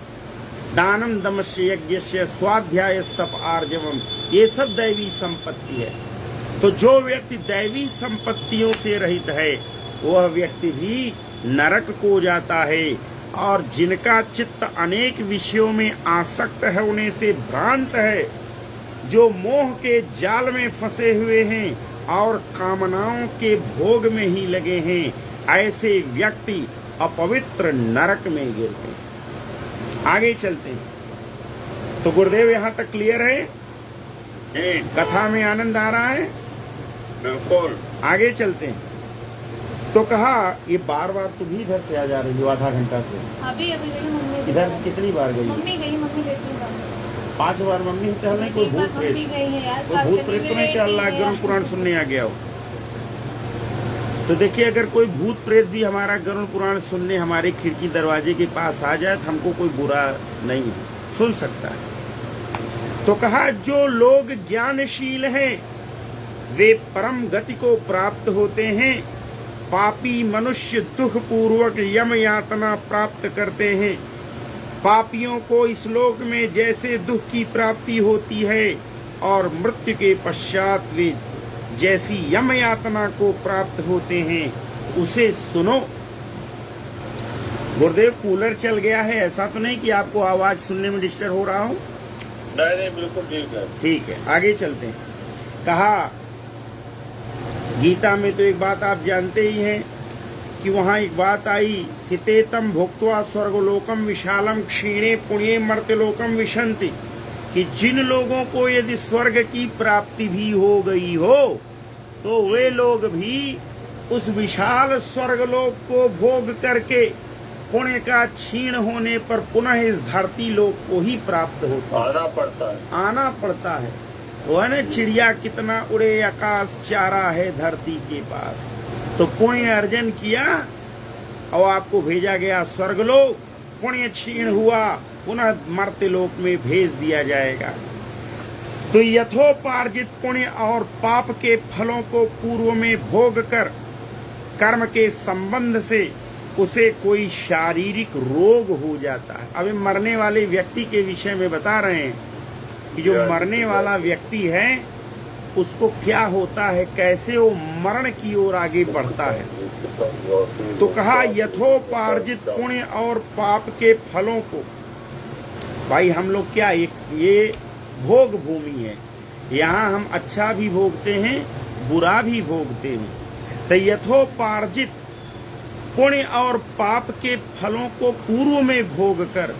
दानम दमस्य यज्ञस्य स्वाध्याय स्तप आर्जवम, ये सब दैवी संपत्ति है। तो जो व्यक्ति दैवी संपत्तियों से रहित है, वह व्यक्ति भी नरक को जाता है। और जिनका चित्त अनेक विषयों में आसक्त है, उन्हें से भ्रांत है, जो मोह के जाल में फंसे हुए हैं और कामनाओं के भोग में ही लगे हैं, ऐसे व्यक्ति अपवित्र नरक में गिरते हैं। आगे चलते हैं। तो गुरुदेव यहाँ तक क्लियर है? कथा में आनंद आ रहा है? बिल्कुल। आगे चलते हैं। तो कहा ये बार बार तुम ही इधर से आ जा रही हो, आधा घंटा से। अभी गई मम्मी। इधर से कितनी बार गई? मम्मी गई 5 बार मम्मी टहल नहीं। कोई भूत प्रेत, कोई भूत प्रेत तो नहीं टहल रहा, गरुड़ पुराण सुनने आ गया हो। तो देखिए, अगर कोई भूत प्रेत भी हमारा गरुड़ पुराण सुनने हमारे खिड़की दरवाजे के पास आ जाए तो हमको कोई बुरा नहीं है, सुन सकता है। तो कहा जो लोग ज्ञानशील हैं वे परम गति को प्राप्त होते हैं। पापी मनुष्य दुख पूर्वक यम यातना प्राप्त करते हैं। पापियों को इस लोक में जैसे दुख की प्राप्ति होती है और मृत्यु के पश्चात वे जैसी यम यातना को प्राप्त होते हैं, उसे सुनो। गुरुदेव कूलर चल गया है, ऐसा तो नहीं कि आपको आवाज सुनने में डिस्टर्ब हो रहा हो? नहीं, बिल्कुल ठीक है। ठीक है, आगे चलते हैं। कहा गीता में तो एक बात आप जानते ही हैं कि वहाँ एक बात आई कि तेतम भुक्त्वा स्वर्गलोकम विशालम क्षीणे पुण्ये मर्त्यलोकम विशन्ति, कि जिन लोगों को यदि स्वर्ग की प्राप्ति भी हो गई हो तो वे लोग भी उस विशाल स्वर्गलोक को भोग करके पुण्य का क्षीण होने पर पुनः इस धरती लोक को ही प्राप्त होता है, आना पड़ता है। वो है ना, चिड़िया कितना उड़े आकाश चारा है धरती के पास। तो पुण्य अर्जन किया और आपको भेजा गया स्वर्गलोक, पुण्य क्षीण हुआ, पुनः मर्त्य लोक में भेज दिया जाएगा। तो यथोपार्जित पुण्य और पाप के फलों को पूर्व में भोग कर कर्म के संबंध से उसे कोई शारीरिक रोग हो जाता है। अभी मरने वाले व्यक्ति के विषय में बता रहे हैं कि जो मरने वाला व्यक्ति है उसको क्या होता है, कैसे वो मरण की ओर आगे बढ़ता है। तो कहा यथोपार्जित पुण्य और पाप के फलों को, भाई हम लोग क्या ये भोग भूमि है, यहाँ हम अच्छा भी भोगते हैं बुरा भी भोगते हैं। तो यथोपार्जित पुण्य और पाप के फलों को पूर्व में भोग कर,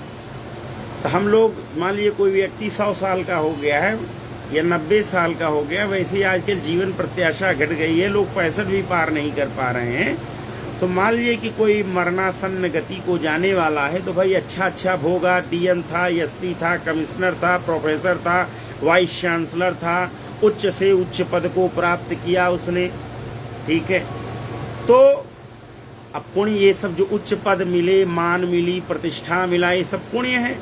तो हम लोग मान लीजिए कोई व्यक्ति 100 साल का हो गया है या 90 साल का हो गया, वैसे ही आजकल जीवन प्रत्याशा घट गई है, लोग 65 भी पार नहीं कर पा रहे हैं। तो मान लीजिए कि कोई मरणासन्न गति को जाने वाला है, तो भाई अच्छा भोगा, डीएम था, एसपी था, कमिश्नर था, प्रोफेसर था, वाइस चांसलर था, उच्च से उच्च पद को प्राप्त किया उसने, ठीक है। तो अब पुण्य, ये सब जो उच्च पद मिले, मान मिली, प्रतिष्ठा मिला, ये सब पुण्य है।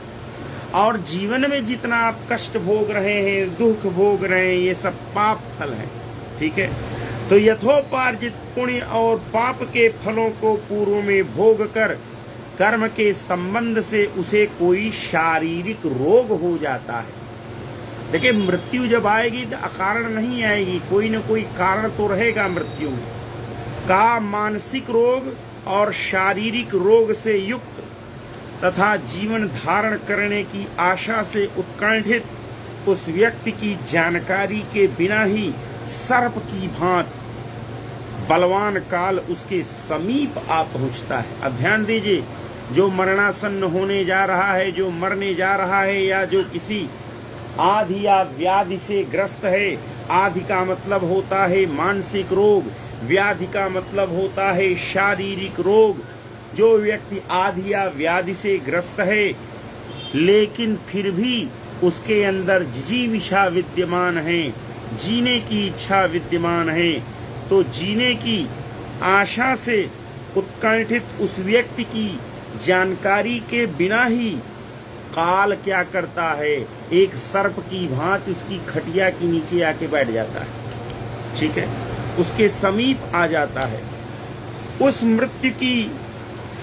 और जीवन में जितना आप कष्ट भोग रहे हैं, दुख भोग रहे हैं, ये सब पाप फल है, ठीक है। तो यथोपार्जित पुण्य और पाप के फलों को पूर्व में भोग कर कर्म के संबंध से उसे कोई शारीरिक रोग हो जाता है। देखिए, मृत्यु जब आएगी तो अकारण नहीं आएगी, कोई न कोई कारण तो रहेगा मृत्यु में। का मानसिक रोग और शारीरिक रोग से युक्त तथा जीवन धारण करने की आशा से उत्कंठित उस व्यक्ति की जानकारी के बिना ही सर्प की भांति बलवान काल उसके समीप आ पहुंचता है। अब ध्यान दीजिए, जो मरणासन्न होने जा रहा है, जो मरने जा रहा है, या जो किसी आधि या व्याधि से ग्रस्त है, आधि का मतलब होता है मानसिक रोग, व्याधि का मतलब होता है शारीरिक रोग। जो व्यक्ति आधि या व्याधि से ग्रस्त है लेकिन फिर भी उसके अंदर जिजीविषा विद्यमान है, जीने की इच्छा विद्यमान है, तो जीने की आशा से उत्कंठित उस व्यक्ति की जानकारी के बिना ही काल क्या करता है, एक सर्प की भांति उसकी खटिया के नीचे आके बैठ जाता है, ठीक है, उसके समीप आ जाता है। उस मृत्यु की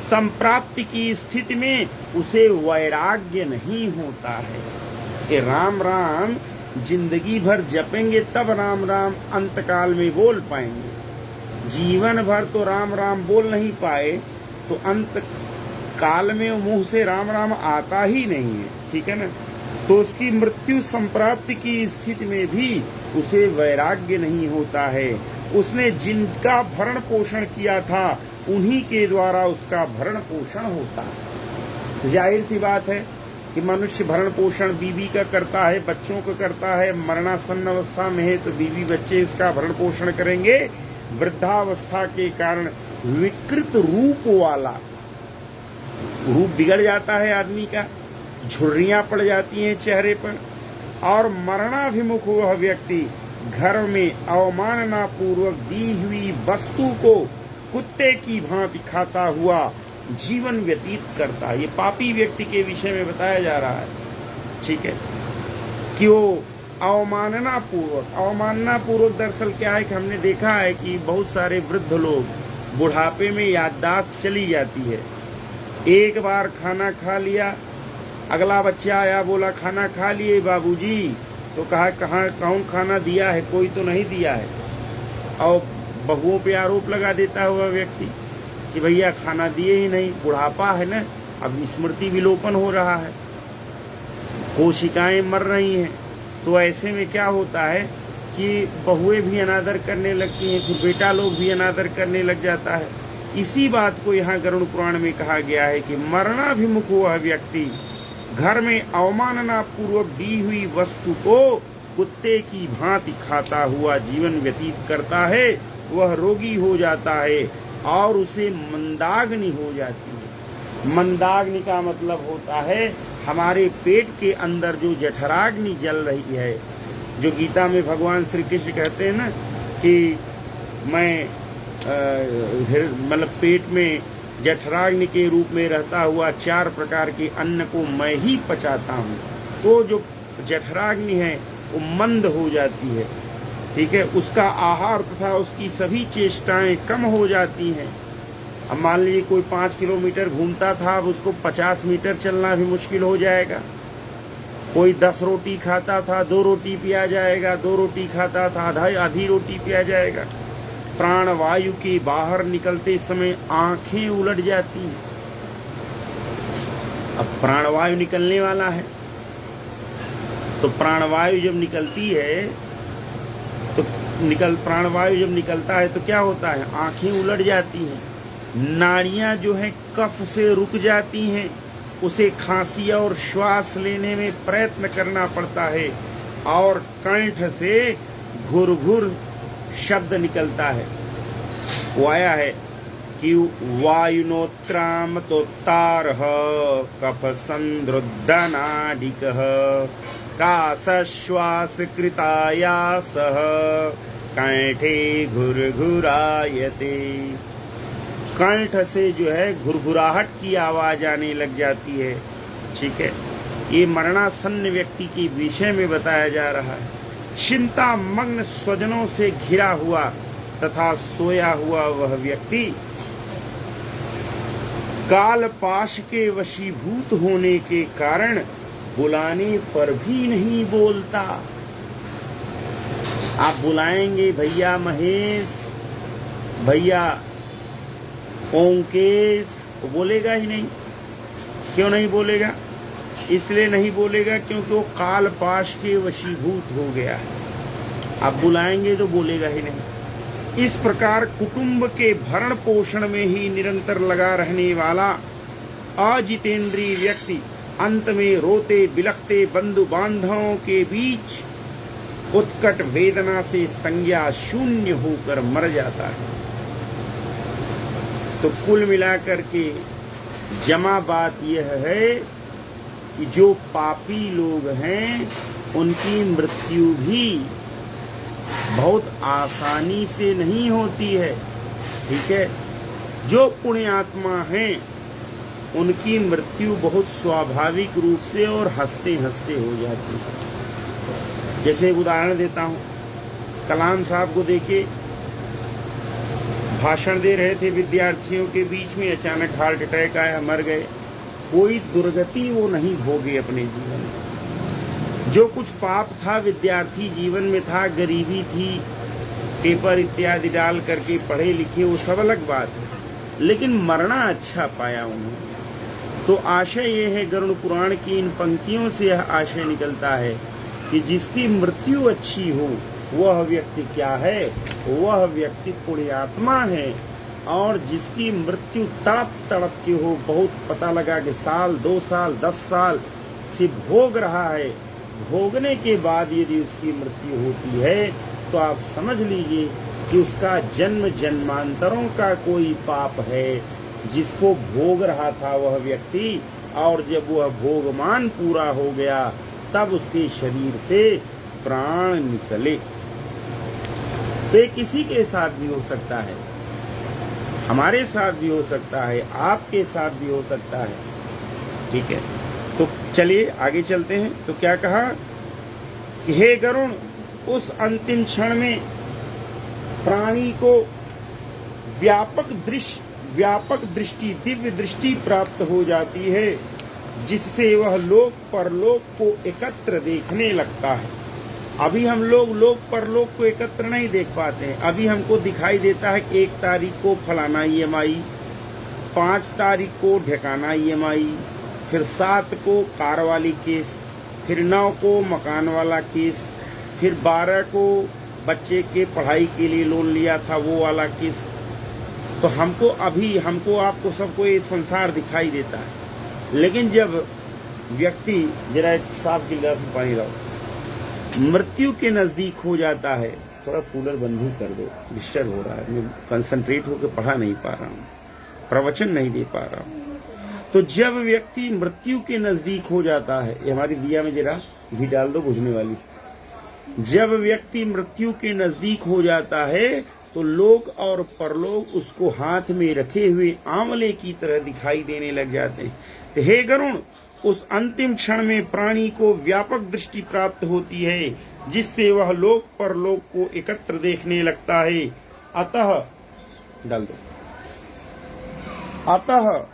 संप्राप्ति की स्थिति में उसे वैराग्य नहीं होता है कि राम राम जिंदगी भर जपेंगे तब राम राम अंतकाल में बोल पाएंगे। जीवन भर तो राम राम बोल नहीं पाए तो अंत काल में मुंह से राम राम आता ही नहीं है, ठीक है ना। तो उसकी मृत्यु संप्राप्ति की स्थिति में भी उसे वैराग्य नहीं होता है। उसने जिनका भरण पोषण किया था उन्हीं के द्वारा उसका भरण पोषण होता है। जाहिर सी बात है कि मनुष्य भरण पोषण बीवी का करता है, बच्चों का करता है। मरणासन्न अवस्था में है तो बीवी बच्चे इसका भरण पोषण करेंगे। वृद्धावस्था के कारण विकृत रूप वाला रूप बिगड़ जाता है आदमी का, झुर्रियां पड़ जाती हैं चेहरे पर, और मरणाभिमुख वह व्यक्ति घर में अवमानना पूर्वक दी हुई वस्तु को कुत्ते की भांति खाता हुआ जीवन व्यतीत करता है। ये पापी व्यक्ति के विषय में बताया जा रहा है, ठीक है, कि वो अवमानना पूर्वक दरअसल क्या है कि हमने देखा है कि बहुत सारे वृद्ध लोग बुढ़ापे में याददाश्त चली जाती है। एक बार खाना खा लिया, अगला बच्चा आया, बोला खाना खा लिए बाबूजी, तो कहा कहाँ कौन खाना दिया है, कोई तो नहीं दिया है। और बहुओं पे आरोप लगा देता हुआ व्यक्ति कि भैया खाना दिए ही नहीं। बुढ़ापा है ना, अब स्मृति विलोपन हो रहा है, कोशिकाएं मर रही हैं, तो ऐसे में क्या होता है कि बहुएं भी अनादर करने लगती हैं, फिर बेटा लोग भी अनादर करने लग जाता है। इसी बात को यहाँ गरुड़ पुराण में कहा गया है कि मरणाभिमुख वह व्यक्ति घर में अवमानना पूर्वक दी हुई वस्तु को कुत्ते की भांति खाता हुआ जीवन व्यतीत करता है, वह रोगी हो जाता है और उसे मंदाग्नि हो जाती है। मंदाग्नि का मतलब होता है हमारे पेट के अंदर जो जठराग्नि जल रही है, जो गीता में भगवान श्री कृष्ण कहते हैं ना कि मैं मतलब पेट में जठराग्नि के रूप में रहता हुआ 4 प्रकार के अन्न को मैं ही पचाता हूँ। तो जो जठराग्नि है वो मंद हो जाती है, ठीक है। उसका आहार तथा उसकी सभी चेष्टाएं कम हो जाती हैं। अब मान लीजिए कोई 5 किलोमीटर घूमता था, अब उसको 50 मीटर चलना भी मुश्किल हो जाएगा। कोई 10 रोटी खाता था, 2 रोटी पिया जाएगा, 2 रोटी खाता था, आधी रोटी पिया जाएगा। प्राणवायु के बाहर निकलते समय आंखें उलट जाती हैं। अब प्राणवायु निकलने वाला है, तो प्राणवायु जब निकलती है तो प्राणवायु जब निकलता है तो क्या होता है, आंखें उलट जाती हैं। नाड़ियां जो है कफ से रुक जाती हैं, उसे खांसी और श्वास लेने में प्रयत्न करना पड़ता है और कंठ से घुर-घुर शब्द निकलता है। वो आया है कि वायुनोत्राम तोत्तारः कफ संद्रुद्धनाडिकः कासश्वास कृतायासः कंठे घुरघुरायते। कंठ से जो है घुरघुराहट की आवाज आने लग जाती है, ठीक है। ये मरणासन्न व्यक्ति के विषय में बताया जा रहा है। चिंता मग्न स्वजनों से घिरा हुआ तथा सोया हुआ वह व्यक्ति काल पाश के वशीभूत होने के कारण बुलाने पर भी नहीं बोलता। आप बुलाएंगे भैया महेश, भैया ओंकेश, वो बोलेगा ही नहीं। क्यों नहीं बोलेगा? इसलिए नहीं बोलेगा क्योंकि वो काल पाश के वशीभूत हो गया है। आप बुलाएंगे तो बोलेगा ही नहीं। इस प्रकार कुटुंब के भरण पोषण में ही निरंतर लगा रहने वाला अजितेंद्रीय व्यक्ति अंत में रोते बिलखते बंधु बांधवों के बीच उत्कट वेदना से संज्ञा शून्य होकर मर जाता है। तो कुल मिलाकर के जमा बात यह है कि जो पापी लोग हैं उनकी मृत्यु भी बहुत आसानी से नहीं होती है, ठीक है। जो पुण्य आत्मा हैं उनकी मृत्यु बहुत स्वाभाविक रूप से और हंसते हंसते हो जाती है। जैसे एक उदाहरण देता हूँ, कलाम साहब को देखिए, भाषण दे रहे थे विद्यार्थियों के बीच में, अचानक हार्ट अटैक आया, मर गए। कोई दुर्गति वो नहीं भोगे अपने जीवन में। जो कुछ पाप था विद्यार्थी जीवन में था, गरीबी थी, पेपर इत्यादि डाल करके पढ़े लिखे, वो सब अलग बात है, लेकिन मरना अच्छा पाया उन्होंने। तो आशय ये है, गरुड़ पुराण की इन पंक्तियों से यह आशय निकलता है कि जिसकी मृत्यु अच्छी हो वह व्यक्ति क्या है, वह व्यक्ति पुण्यात्मा है। और जिसकी मृत्यु तड़प तड़प के हो, बहुत पता लगा कि साल 2 साल 10 साल से भोग रहा है, भोगने के बाद यदि उसकी मृत्यु होती है तो आप समझ लीजिए कि उसका जन्म जन्मांतरों का कोई पाप है जिसको भोग रहा था वह व्यक्ति, और जब वह भोगमान पूरा हो गया तब उसके शरीर से प्राण निकले। तो ये किसी के साथ भी हो सकता है, हमारे साथ भी हो सकता है, आपके साथ भी हो सकता है, ठीक है। तो चलिए आगे चलते हैं। तो क्या कहा कि हे गरुण, उस अंतिम क्षण में प्राणी को व्यापक दृष्टि, दिव्य दृष्टि प्राप्त हो जाती है, जिससे वह लोक परलोक को एकत्र देखने लगता है। अभी हम लोग लोक परलोक को एकत्र नहीं देख पाते हैं। अभी हमको दिखाई देता है कि 1 तारीख को फलाना EMI, 5 तारीख को ढकाना EMI, फिर 7 को कार वाली केस, फिर 9 को मकान वाला केस, फिर 12 को बच्चे के पढ़ाई के लिए लोन लिया था वो वाला केस। तो हमको आपको सबको ये संसार दिखाई देता है। लेकिन जब व्यक्ति, जरा एक साफ गिलास में पानी लाओ, मृत्यु के नजदीक हो जाता है, थोड़ा कूलर बंद ही कर दो, डिस्टर्ब हो रहा है, मैं कंसंट्रेट होकर पढ़ा नहीं पा रहा हूँ, प्रवचन नहीं दे पा रहा हूँ। तो जब व्यक्ति मृत्यु के नजदीक हो जाता है, ये हमारी दिया में जरा घी डाल दो बुझने वाली। जब व्यक्ति मृत्यु के नजदीक हो जाता है तो लोक और परलोक उसको हाथ में रखे हुए आंवले की तरह दिखाई देने लग जाते हैं। तो हे गरुण, उस अंतिम क्षण में प्राणी को व्यापक दृष्टि प्राप्त होती है, जिससे वह लोक परलोक को एकत्र देखने लगता है। अतः डाल दो, अतः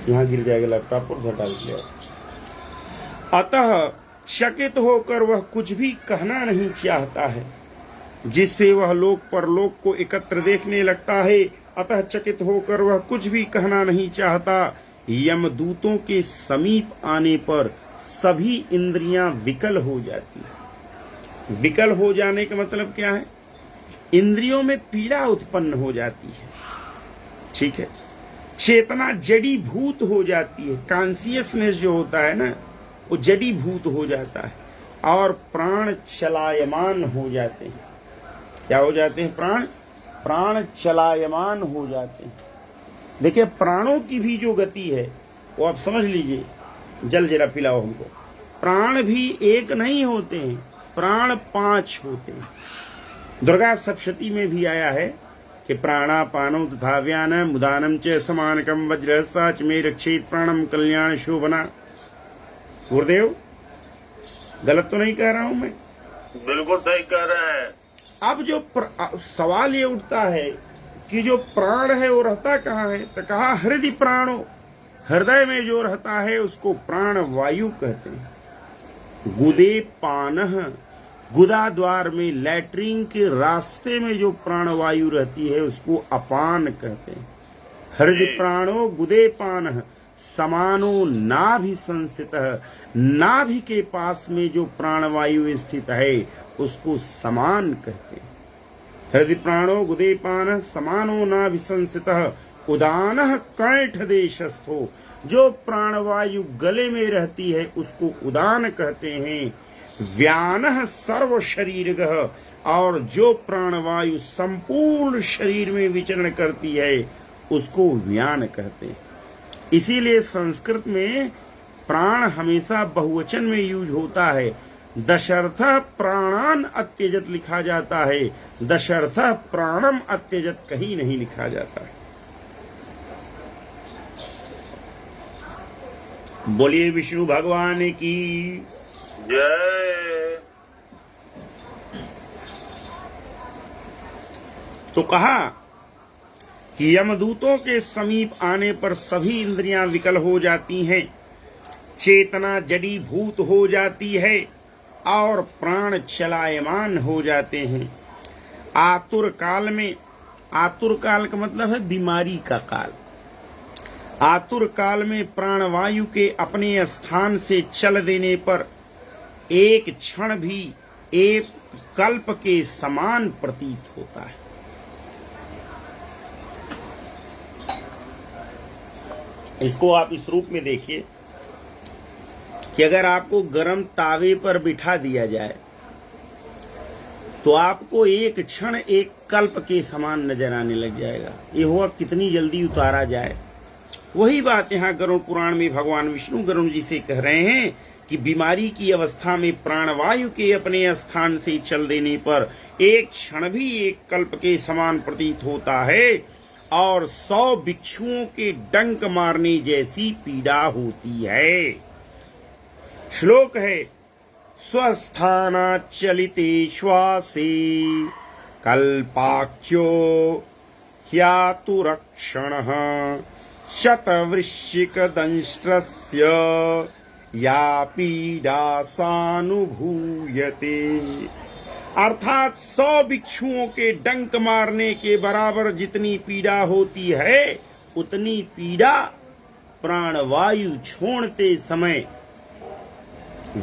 यहां गिर जाएगा लैपटॉप और उधर डाल दिया। अतः चकित होकर वह कुछ भी कहना नहीं चाहता है, जिससे वह लोक परलोक को एकत्र देखने लगता है। अतः चकित होकर वह कुछ भी कहना नहीं चाहता। यमदूतों के समीप आने पर सभी इंद्रियां विकल हो जाती है। विकल हो जाने का मतलब क्या है? इंद्रियों में पीड़ा उत्पन्न हो जाती है, ठीक है। चेतना जड़ी भूत हो जाती है, कॉन्सियसनेस जो होता है ना वो जड़ी भूत हो जाता है, और प्राण चलायमान हो जाते हैं। क्या हो जाते हैं? प्राण चलायमान हो जाते हैं। देखिए, प्राणों की भी जो गति है वो आप समझ लीजिए। जल जरा पिलाओ हमको। प्राण भी एक नहीं होते हैं, प्राण 5 होते हैं। दुर्गा सप्तशती में भी आया है कि प्राणापानौ तथा व्यानम उदानम च समानकम वज्रहस्ता च मे रक्षेत प्राणम कल्याण शोभना। गुरुदेव, गलत तो नहीं कह रहा हूं मैं? बिल्कुल सही कह रहे हैं। अब जो सवाल ये उठता है कि जो प्राण है वो रहता कहाँ है? तो कहा हृदय प्राणो, हृदय में जो रहता है उसको प्राण वायु कहते हैं। गुदे पानः, गुदा द्वार में लैट्रिन के रास्ते में जो प्राण वायु रहती है उसको अपान कहते हैं। हृदय प्राणो गुदे पानः समानो नाभि संस्थितः, नाभि के पास में जो प्राणवायु स्थित है उसको समान कहते हैं। हृदय प्राणो गुदे पानः समानो नाभि संस्थितः उदानः कंठ देशस्थो, जो प्राणवायु गले में रहती है उसको उदान कहते हैं। व्यानः सर्व शरीरगः, और जो प्राणवायु संपूर्ण शरीर में विचरण करती है उसको व्यान कहते हैं। इसीलिए संस्कृत में प्राण हमेशा बहुवचन में यूज होता है। दशरथः प्राणान अत्यजत लिखा जाता है, दशरथः प्राणम अत्यजत कहीं नहीं लिखा जाता है। बोलिए विष्णु भगवान की जय। तो कहा कि यमदूतों के समीप आने पर सभी इंद्रियां विकल हो जाती हैं, चेतना जड़ी भूत हो जाती है और प्राण चलायमान हो जाते हैं। आतुर काल में, आतुर काल का मतलब है बीमारी का काल। आतुर काल में प्राणवायु के अपने स्थान से चल देने पर एक क्षण भी एक कल्प के समान प्रतीत होता है। इसको आप इस रूप में देखिए कि अगर आपको गर्म तावे पर बिठा दिया जाए तो आपको एक क्षण एक कल्प के समान नजर आने लग जाएगा। ये हुआ कितनी जल्दी उतारा जाए। वही बात यहाँ गरुड़ पुराण में भगवान विष्णु गरुड़ जी से कह रहे हैं कि बीमारी की अवस्था में प्राणवायु के अपने स्थान से चल देने पर एक क्षण भी एक कल्प के समान प्रतीत होता है और 100 बिच्छुओं के डंक मारने जैसी पीड़ा होती है। श्लोक है, स्वस्थाना चलिते श्वासे कल्पाख्यो ह्यातुरक्षणः शतवृश्चिक दंष्ट्रस्य या पीड़ा सानुभूयते। अर्थात 100 बिच्छुओं के डंक मारने के बराबर जितनी पीड़ा होती है उतनी पीड़ा प्राणवायु छोड़ते समय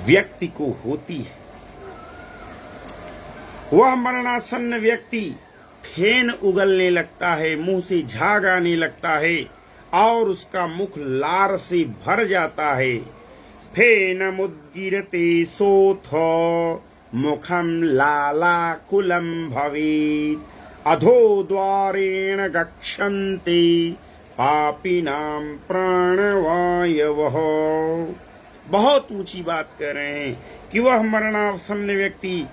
व्यक्ति को होती है। वह मरणासन्न व्यक्ति फेन उगलने लगता है, मुंह से झाग आने लगता है और उसका मुख लार से भर जाता है। फेनमुद्गिरते सोऽथ मुखम लालाकुलम भवेत् अधो द्वारेण गच्छन्ते पापिनां प्राणवायवः। बहुत ऊंची बात कर रहे हैं कि वह मरणासन्न व्यक्ति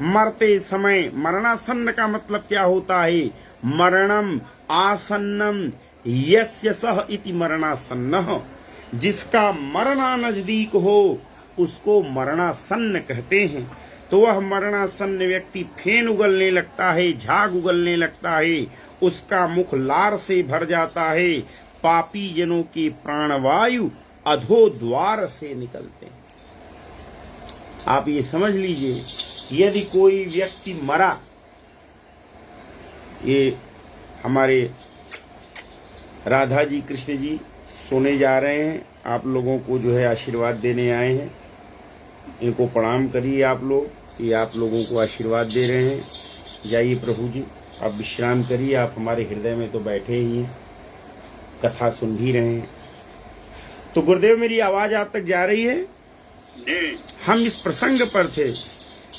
मरते समय, मरणासन्न का मतलब क्या होता है? मरणम आसन्नम यस्य सह इति मरणासन्नः, जिसका मरना नजदीक हो उसको मरणासन्न कहते हैं। तो वह मरणासन्न व्यक्ति फेन उगलने लगता है, झाग उगलने लगता है, उसका मुख लार से भर जाता है, पापी जनों की प्राणवायु अधो द्वार से निकलते हैं। आप ये समझ लीजिए, यदि कोई व्यक्ति मरा, ये हमारे राधा जी कृष्ण जी सोने जा रहे हैं, आप लोगों को जो है आशीर्वाद देने आए हैं, इनको प्रणाम करिए आप लोग, ये आप लोगों को आशीर्वाद दे रहे हैं। जाइए प्रभु जी, आप विश्राम करिए, आप हमारे हृदय में तो बैठे ही हैं, कथा सुन भी रहे हैं। तो गुरुदेव, मेरी आवाज आप तक जा रही है? जी। हम इस प्रसंग पर थे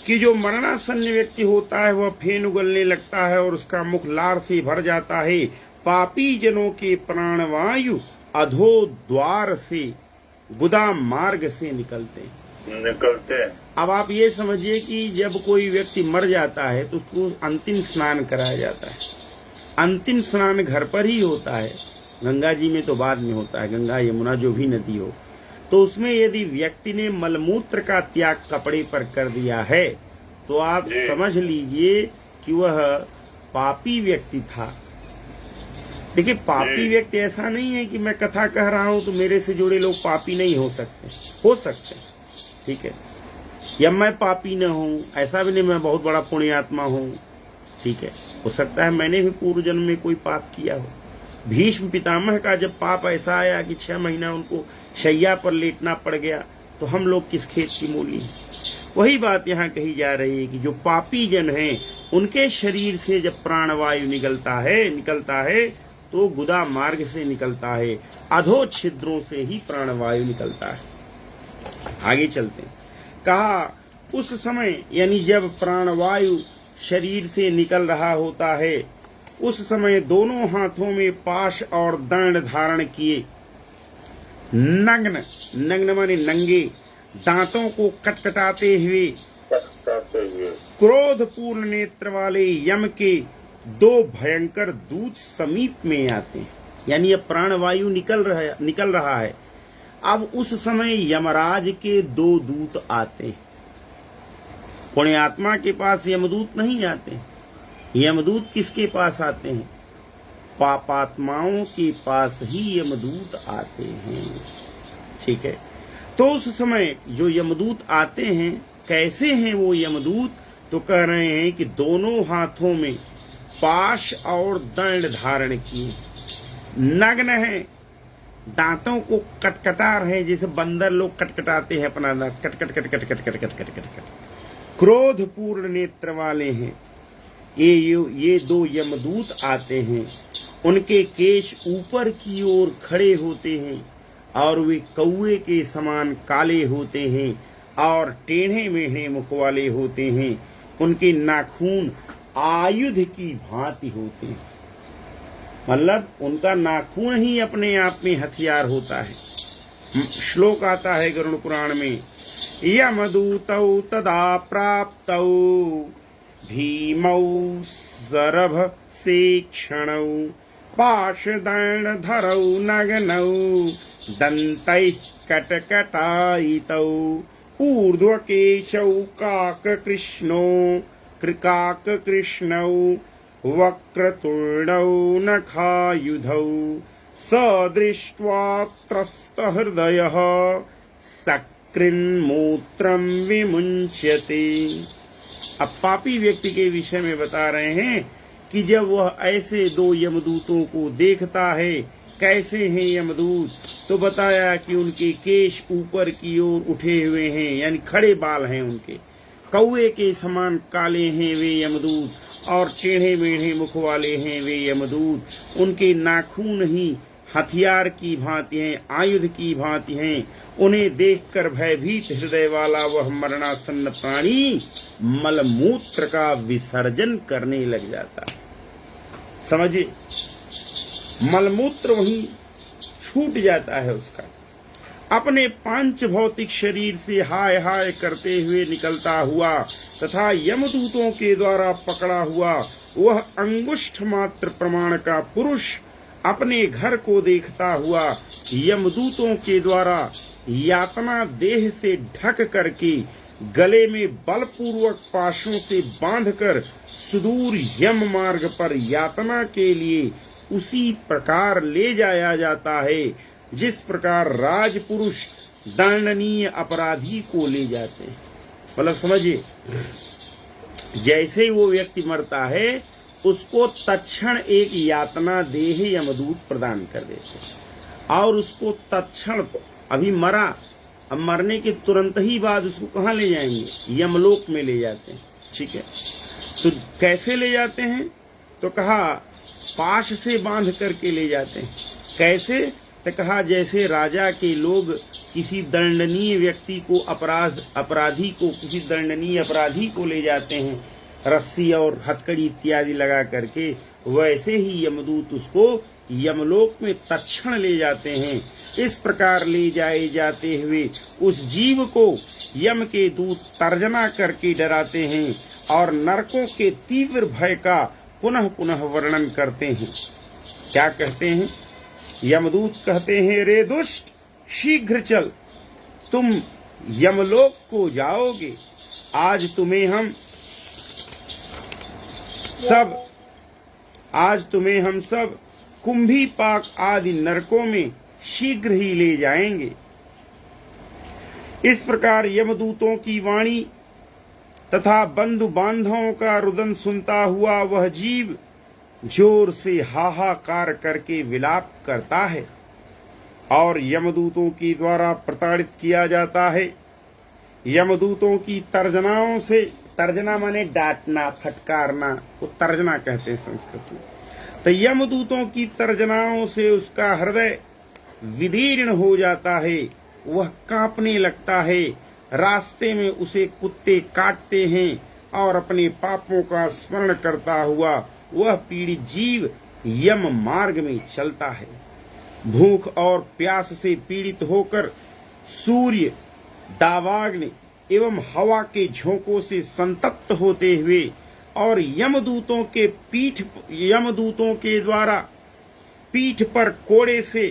कि जो मरणासन्न व्यक्ति होता है वह फेन उगलने लगता है और उसका मुख लार से भर जाता है, पापी जनों के प्राणवायु अधो द्वार से, गुदा मार्ग से निकलते हैं। अब आप ये समझिए कि जब कोई व्यक्ति मर जाता है तो उसको अंतिम स्नान कराया जाता है। अंतिम स्नान घर पर ही होता है, गंगा जी में तो बाद में होता है, गंगा यमुना जो भी नदी हो। तो उसमें यदि व्यक्ति ने मलमूत्र का त्याग कपड़े पर कर दिया है तो आप समझ लीजिए कि वह पापी व्यक्ति था। देखिए, पापी व्यक्ति ऐसा नहीं है कि मैं कथा कह रहा हूं तो मेरे से जुड़े लोग पापी नहीं हो सकते, ठीक है, या मैं पापी न हूं, ऐसा भी नहीं, मैं बहुत बड़ा पुण्यात्मा हूं, ठीक है, हो सकता है मैंने भी पूर्व जन्म में कोई पाप किया हो। भीष्म पितामह का जब पाप ऐसा आया कि 6 महीना उनको शैया पर लेटना पड़ गया, तो हम लोग किस खेत की मूली हैं। वही बात यहाँ कही जा रही है कि जो पापी जन हैं उनके शरीर से जब प्राणवायु निकलता है तो गुदा मार्ग से निकलता है, अधो छिद्रों से ही प्राणवायु निकलता है। आगे चलते हैं। कहा उस समय, यानी जब प्राणवायु शरीर से निकल रहा होता है, उस समय दोनों हाथों में पाश और दंड धारण किए, नग्न माने नंगे, दांतों को कटकटाते हुए क्रोध पूर्ण नेत्र वाले यम के 2 भयंकर दूत समीप में आते हैं। यानी अब प्राणवायु निकल रहा है। अब उस समय यमराज के 2 दूत आते हैं। पुण्यात्मा के पास यमदूत नहीं आते। यमदूत किसके पास आते हैं? पापात्माओं के पास ही यमदूत आते हैं, ठीक है। तो उस समय जो यमदूत आते हैं, कैसे हैं वो यमदूत? तो कह रहे हैं कि दोनों हाथों में पाश और दंड धारण किए, नग्न हैं, दांतों को कटकटा रहे हैं, जैसे बंदर लोग कटकटाते हैं अपना दांत, cut cut cut cut cut cut cut cut cut. क्रोध पूर्ण नेत्र वाले हैं। ये 2 यमदूत आते हैं। उनके केश ऊपर की ओर खड़े होते हैं और वे कौवे के समान काले होते हैं और टेढ़े मेढ़े मुख वाले होते हैं। उनके नाखून आयुध की भांति होते हैं, मतलब उनका नाखून ही अपने आप में हथियार होता है। श्लोक आता है गरुड़ पुराण में, यमदूतौ तदा प्राप्तौ भीमौ सरभ से क्षणौ पाशदंडधरौ नग्नौ दन्तैः कटकटायितौ ऊर्ध्वकेशौ काककृष्णौ वक्रतुण्डौ नखायुधौ सदृष्ट्वा त्रस्तहृदयः सकृन्मूत्रं विमुञ्चते। अब पापी व्यक्ति के विषय में बता रहे हैं कि जब वह ऐसे 2 यमदूतों को देखता है, कैसे हैं यमदूत? तो बताया कि उनके केश ऊपर की ओर उठे हुए हैं, यानी खड़े बाल हैं उनके, कौवे के समान काले हैं वे यमदूत और टेढ़े मेढ़े मुख वाले हैं वे यमदूत। उनके नाखून ही हथियार की भांति हैं, आयुध की भांति हैं। उन्हें देखकर भयभीत हृदय वाला वह मरणासन्न प्राणी मलमूत्र का विसर्जन करने लग जाता है। समझिए, मलमूत्र वहीं छूट जाता है उसका, अपने पांच भौतिक शरीर से हाय हाय करते हुए निकलता हुआ तथा यमदूतों के द्वारा पकड़ा हुआ वह अंगुष्ठ मात्र प्रमाण का पुरुष अपने घर को देखता हुआ यमदूतों के द्वारा यातना देह से ढक करके गले में बलपूर्वक पाशों से बांधकर सुदूर यम मार्ग पर यातना के लिए उसी प्रकार ले जाया जाता है जिस प्रकार राजपुरुष दंडनीय अपराधी को ले जाते हैं। मतलब समझिए, जैसे ही वो व्यक्ति मरता है उसको तत्क्षण एक यातना देह यमदूत प्रदान कर देते हैं और उसको तत्क्षण, अभी मरा, अब मरने के तुरंत ही बाद उसको कहाँ ले जाएंगे? यमलोक में ले जाते हैं। ठीक है, तो कैसे ले जाते हैं? तो कहा पाश से बांध करके ले जाते हैं। कैसे? तो कहा जैसे राजा के लोग किसी दंडनीय व्यक्ति को किसी दंडनीय अपराधी को ले जाते हैं रस्सी और हथकड़ी इत्यादि लगा करके, वैसे ही यमदूत उसको यमलोक में तत्क्षण ले जाते हैं। इस प्रकार ले जाए जाते हुए उस जीव को यम के दूत तर्जना करके डराते हैं और नरकों के तीव्र भय का पुनः पुनः वर्णन करते हैं। क्या कहते हैं? यमदूत कहते हैं, रे दुष्ट, शीघ्र चल, तुम यमलोक को जाओगे। आज तुम्हें हम सब कुंभी पाक आदि नरकों में शीघ्र ही ले जाएंगे। इस प्रकार यमदूतों की वाणी तथा बंधु बांधवों का रुदन सुनता हुआ वह जीव जोर से हाहाकार करके विलाप करता है और यमदूतों के द्वारा प्रताड़ित किया जाता है। यमदूतों की तर्जनाओं से, तर्जना माने डांटना, फटकारना, वो तर्जना कहते हैं संस्कृत में। तो यमदूतों की तर्जनाओं से उसका हृदय विदीर्ण हो जाता है, वह कांपने लगता है। रास्ते में उसे कुत्ते काटते हैं और अपने पापों का स्मरण करता हुआ वह पीड़ित जीव यम मार्ग में चलता है। भूख और प्यास से पीड़ित होकर सूर्य, दावाग्नि एवं हवा के झोंकों से संतप्त होते हुए और यमदूतों के द्वारा पीठ पर कोड़े से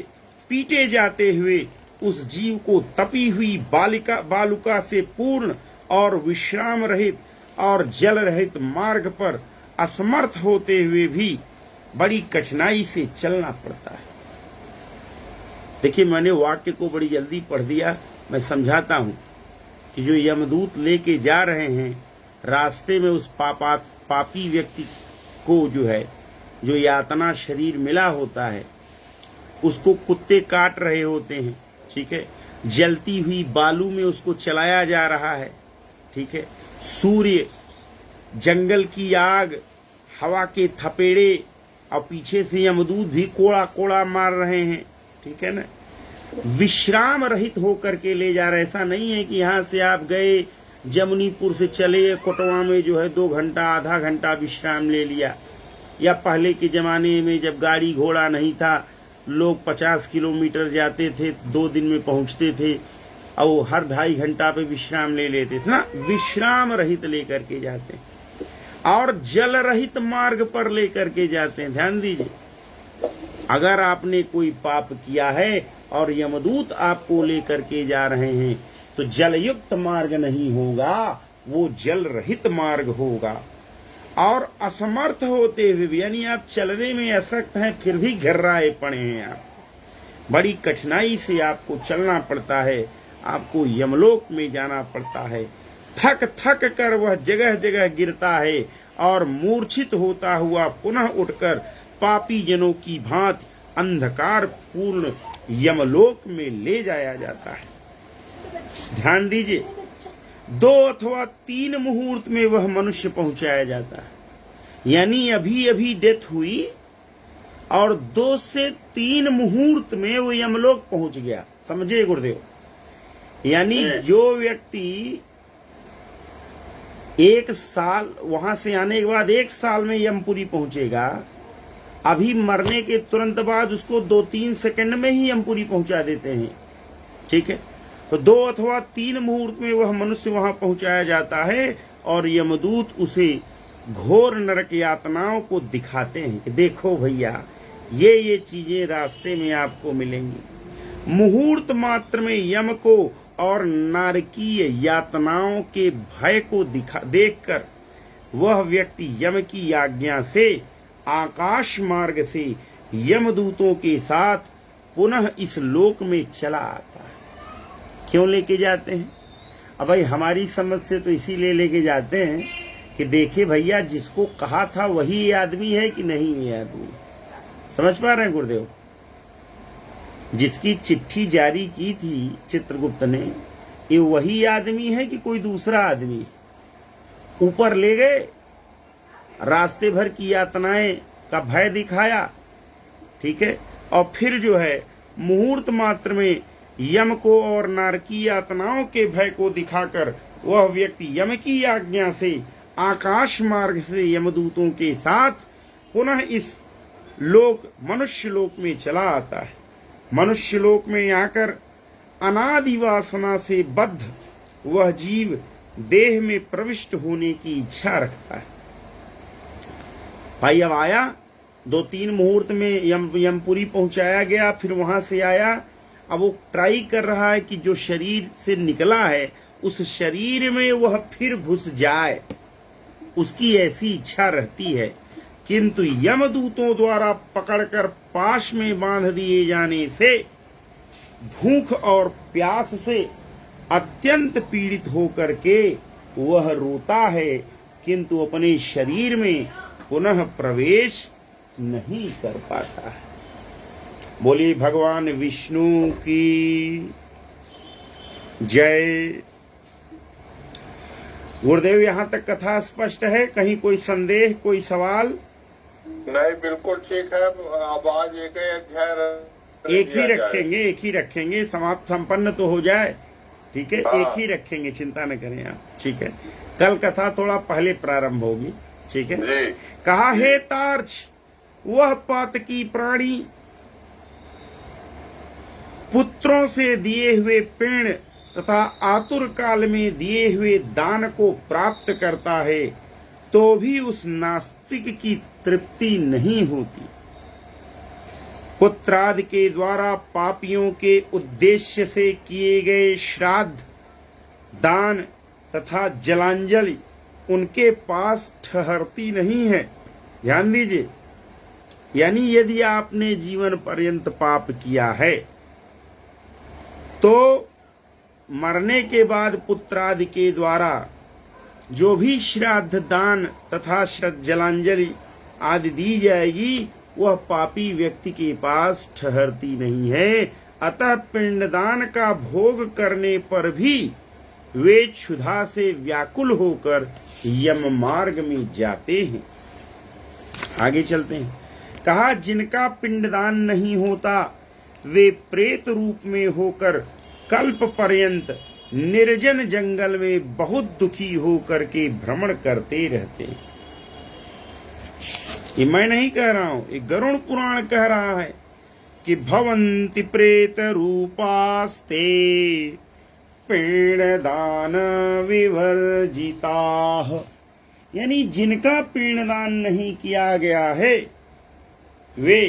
पीटे जाते हुए उस जीव को तपी हुई बालुका से पूर्ण और विश्राम रहित और जल रहित मार्ग पर असमर्थ होते हुए भी बड़ी कठिनाई से चलना पड़ता है। देखिए, मैंने वाक्य को बड़ी जल्दी पढ़ दिया। मैं समझाता हूं कि जो यमदूत लेके जा रहे हैं, रास्ते में उस पापी व्यक्ति को जो यातना शरीर मिला होता है, उसको कुत्ते काट रहे होते हैं। ठीक है, जलती हुई बालू में उसको चलाया जा रहा है। ठीक है, सूर्य, जंगल की आग, हवा के थपेड़े और पीछे से यमदूत भी कोड़ा कोड़ा मार रहे हैं। ठीक है ना, विश्राम रहित होकर के ले जा रहे। ऐसा नहीं है कि यहाँ से आप गए, जमुनीपुर से चले, कोटवा में 2 घंटा, आधा घंटा विश्राम ले लिया। या पहले के जमाने में जब गाड़ी घोड़ा नहीं था, लोग 50 किलोमीटर जाते थे, 2 दिन में पहुंचते थे और हर 2.5 घंटा पे विश्राम ले लेते थे ना। विश्राम रहित लेकर के जाते हैं और जल रहित मार्ग पर लेकर के जाते हैं। ध्यान दीजिए, अगर आपने कोई पाप किया है और यमदूत आपको लेकर के जा रहे हैं तो जलयुक्त मार्ग नहीं होगा, वो जल रहित मार्ग होगा। और असमर्थ होते हुए भी, यानी आप चलने में असक्त हैं फिर भी घर्राए पड़े हैं, आप बड़ी कठिनाई से आपको चलना पड़ता है, आपको यमलोक में जाना पड़ता है। थक थक कर वह जगह जगह गिरता है और मूर्छित होता हुआ पुनः उठकर पापी जनों की भांति अंधकार पूर्ण यमलोक में ले जाया जाता है। ध्यान दीजिए, 2 अथवा 3 मुहूर्त में वह मनुष्य पहुंचाया जाता है। यानी अभी अभी डेथ हुई और 2 से 3 मुहूर्त में वो यमलोक पहुंच गया। समझे गुरुदेव? यानी जो व्यक्ति 1 साल वहां से आने के बाद 1 साल में यमपुरी पहुंचेगा, अभी मरने के तुरंत बाद उसको 2-3 सेकंड में ही यमपुरी पहुंचा देते हैं। ठीक है, तो 2 अथवा 3 मुहूर्त में वह मनुष्य वहां पहुंचाया जाता है और यमदूत उसे घोर नरक यातनाओं को दिखाते हैं कि देखो भैया, ये चीजें रास्ते में आपको मिलेंगी। मुहूर्त मात्र में यम को और नारकीय यातनाओं के भय को देखकर वह व्यक्ति यम की आज्ञा से आकाश मार्ग से यमदूतों के साथ पुनः इस लोक में चला आता है। क्यों लेके जाते हैं? अब भाई हमारी समझ से तो इसीलिए लेके जाते हैं कि देखिए भैया, जिसको कहा था वही ये आदमी है कि नहीं ये आदमी। समझ पा रहे हैं गुरुदेव? जिसकी चिट्ठी जारी की थी चित्रगुप्त ने, ये वही आदमी है कि कोई दूसरा आदमी? ऊपर ले गए, रास्ते भर की यातनाएं का भय दिखाया, ठीक है, और फिर जो है मुहूर्त मात्र में यम को और नारकी यातनाओं के भय को दिखाकर वह व्यक्ति यम की आज्ञा से आकाश मार्ग से यमदूतों के साथ पुनः इस लोक मनुष्य लोक में चला आता है। मनुष्य लोक में आकर अनादि वासना से बद्ध वह जीव देह में प्रविष्ट होने की इच्छा रखता है। भाई अब आया, 2-3 मुहूर्त में यमपुरी पहुंचाया गया, फिर वहां से आया। अब वो ट्राई कर रहा है कि जो शरीर से निकला है उस शरीर में वह फिर घुस जाए, उसकी ऐसी इच्छा रहती है, किंतु यमदूतों द्वारा पकड़कर पाश में बांध दिए जाने से भूख और प्यास से अत्यंत पीड़ित होकर के वह रोता है, किंतु अपने शरीर में पुनः प्रवेश नहीं कर पाता है। बोलिए भगवान विष्णु की जय। गुरुदेव, यहां तक कथा स्पष्ट है? कहीं कोई संदेह, कोई सवाल? नहीं, बिल्कुल ठीक है। अब आज एक अध्याय एक ही रखेंगे, समाप्त संपन्न तो हो जाए, ठीक है। हाँ। एक ही रखेंगे, चिंता न करें आप, ठीक है। कल कथा थोड़ा पहले प्रारंभ होगी, ठीक है जी। कहा, हे तार्क्ष, वह पातकी प्राणी पुत्रों से दिए हुए पेड़ तथा आतुर काल में दिए हुए दान को प्राप्त करता है तो भी उस नास्तिक की तृप्ति नहीं होती। पुत्रादि के द्वारा पापियों के उद्देश्य से किए गए श्राद्ध, दान तथा जलांजलि उनके पास ठहरती नहीं है। ध्यान दीजिए, यानी यदि आपने जीवन पर्यंत पाप किया है तो मरने के बाद पुत्रादि के द्वारा जो भी श्राद्ध, दान तथा जलांजलि आदि दी जाएगी वह पापी व्यक्ति के पास ठहरती नहीं है। अतः पिंडदान का भोग करने पर भी वे क्षुधा से व्याकुल होकर यम मार्ग में जाते हैं। आगे चलते हैं। कहा, जिनका पिंडदान नहीं होता वे प्रेत रूप में होकर कल्प पर्यंत निर्जन जंगल में बहुत दुखी होकर के भ्रमण करते रहते हैं। ये मैं नहीं कह रहा हूं, ये गरुड़ पुराण कह रहा है कि भवन्ति प्रेत रूपास्ते पिंडदान विवर्जिताः, यानी जिनका पिंडदान नहीं किया गया है वे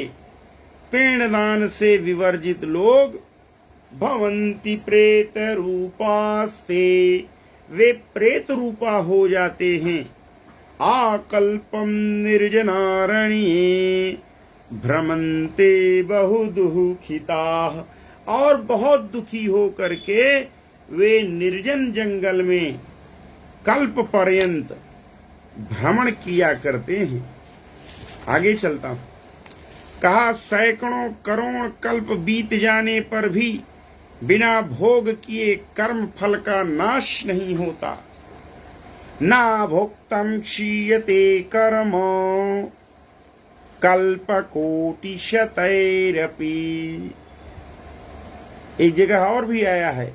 पिंडदान से विवर्जित लोग भवन्ति प्रेत रूपास्ते, वे प्रेत रूपा हो जाते हैं। आकल्पम निर्जनारण्ये भ्रमन्ते बहुदुःखिताः, और बहुत दुखी हो करके वे निर्जन जंगल में कल्प पर्यंत भ्रमण किया करते हैं। आगे चलता हूं। कहा, सैकड़ों करोड़ कल्प बीत जाने पर भी बिना भोग किए कर्म फल का नाश नहीं होता। ना भोक्तम क्षीयते कर्म कल्पकोटि शतैरपि। एक जगह और भी आया है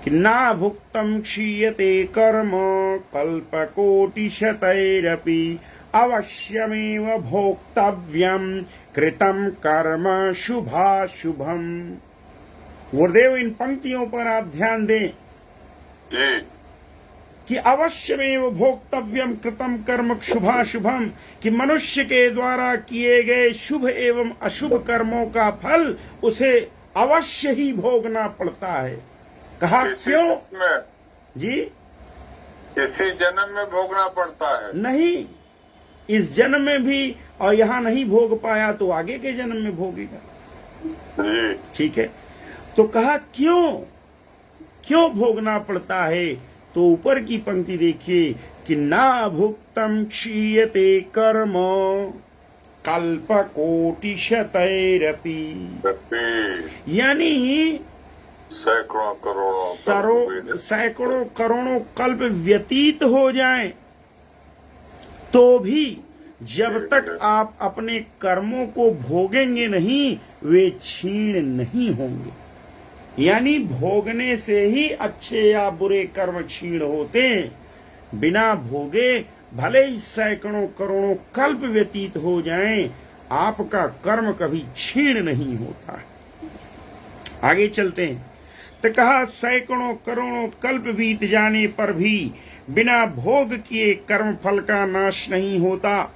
कि ना भुक्तम क्षीयते कर्म कल्पकोटि शतैरपि अवश्यमेव भोक्तव्यम कृतम कर्म शुभाशुभम। गुरुदेव, इन पंक्तियों पर आप ध्यान दें जी। कि अवश्यमेव भोक्तव्यम कृतम कर्म शुभाशुभम, कि मनुष्य के द्वारा किए गए शुभ एवं अशुभ कर्मों का फल उसे अवश्य ही भोगना पड़ता है। कहा क्यों? में जी इसी जन्म में भोगना पड़ता है। नहीं, इस जन्म में भी, और यहाँ नहीं भोग पाया तो आगे के जन्म में भोगेगा। जी ठीक है, तो कहा क्यों भोगना पड़ता है? तो ऊपर की पंक्ति देखिए कि ना भुक्तम क्षीयते कर्म कल्पकोटि शतैरपि, यानी सैकड़ों करोड़ों कल्प व्यतीत हो जाएं तो भी जब तक आप अपने कर्मों को भोगेंगे नहीं, वे क्षीण नहीं होंगे। यानी भोगने से ही अच्छे या बुरे कर्म क्षीण होते हैं। बिना भोगे भले ही सैकड़ों करोड़ों कल्प व्यतीत हो जाएं, आपका कर्म कभी क्षीण नहीं होता। आगे चलते हैं तो कहा सैकड़ों करोड़ों कल्प बीत जाने पर भी बिना भोग किए कर्म फल का नाश नहीं होता,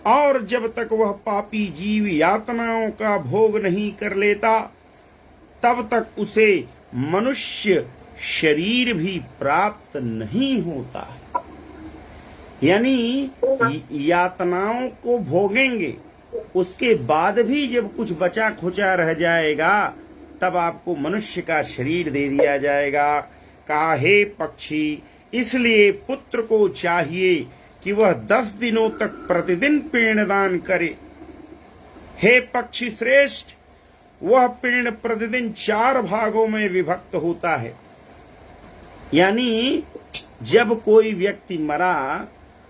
और जब तक वह पापी जीव यातनाओं का भोग नहीं कर लेता तब तक उसे मनुष्य शरीर भी प्राप्त नहीं होता। यानी यातनाओं को भोगेंगे, उसके बाद भी जब कुछ बचा खुचा रह जाएगा तब आपको मनुष्य का शरीर दे दिया जाएगा। कहा हे पक्षी, इसलिए पुत्र को चाहिए कि वह 10 दिनों तक प्रतिदिन पिंडदान करे। हे पक्षी श्रेष्ठ, वह पिंड प्रतिदिन 4 भागों में विभक्त होता है। यानी जब कोई व्यक्ति मरा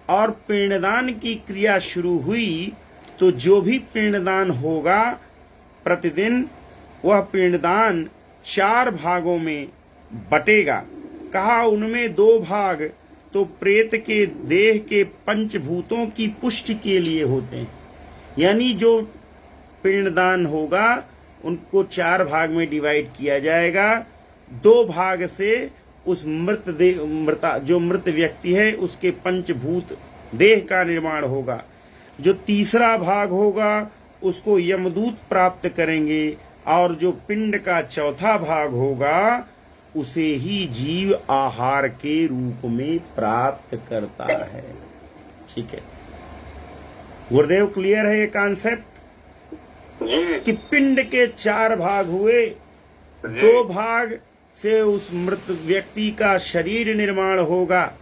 और पिंडदान की क्रिया शुरू हुई तो जो भी पिंडदान होगा प्रतिदिन, वह पिंडदान 4 भागों में बटेगा। कहा उनमें 2 भाग तो प्रेत के देह के पंचभूतों की पुष्टि के लिए होते हैं। यानी जो पिंडदान होगा उनको 4 भाग में डिवाइड किया जाएगा। 2 भाग से उस जो मृत व्यक्ति है उसके पंचभूत देह का निर्माण होगा। जो तीसरा भाग होगा उसको यमदूत प्राप्त करेंगे, और जो पिंड का चौथा भाग होगा उसे ही जीव आहार के रूप में प्राप्त करता है। ठीक है गुरुदेव, क्लियर है ये कॉन्सेप्ट कि पिंड के 4 भाग हुए, 2 भाग से उस मृत व्यक्ति का शरीर निर्माण होगा।